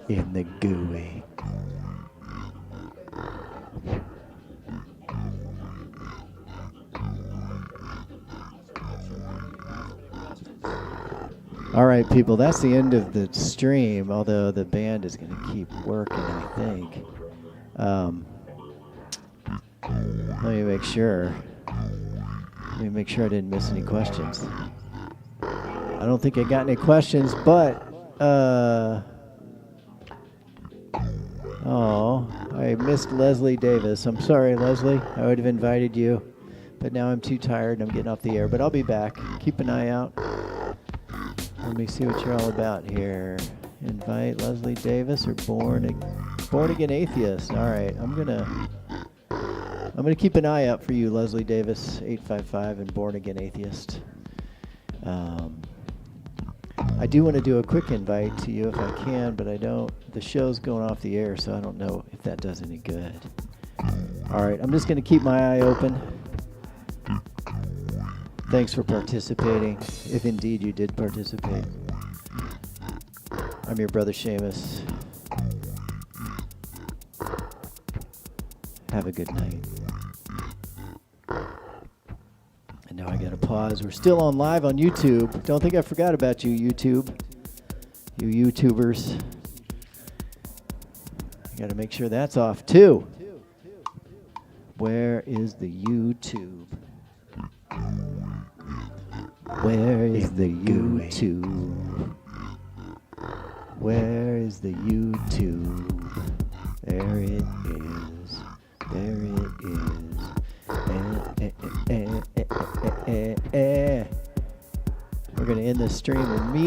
In the GUI. All right, people, that's the end of the stream, although the band is going to keep working, I think. Let me make sure. Let me make sure I didn't miss any questions. I don't think I got any questions, but I missed Leslie Davis. I'm sorry, Leslie. I would have invited you, but now I'm too tired and I'm getting off the air. But I'll be back. Keep an eye out. Let me see what you're all about here. Invite Leslie Davis or born again atheist. All right, I'm gonna keep an eye out for you, Leslie Davis, 855 and born again atheist. I do want to do a quick invite to you if I can, but I don't. The show's going off the air, so I don't know if that does any good. All right, I'm just going to keep my eye open. Thanks for participating, if indeed you did participate. I'm your brother Seamus. Have a good night. And now I gotta pause. We're still on live on YouTube. Don't think I forgot about you, YouTube. You YouTubers. I gotta make sure that's off too. Where is the YouTube? Where is the YouTube? Where is the YouTube? There it is. There it is. We're going to end this stream immediately.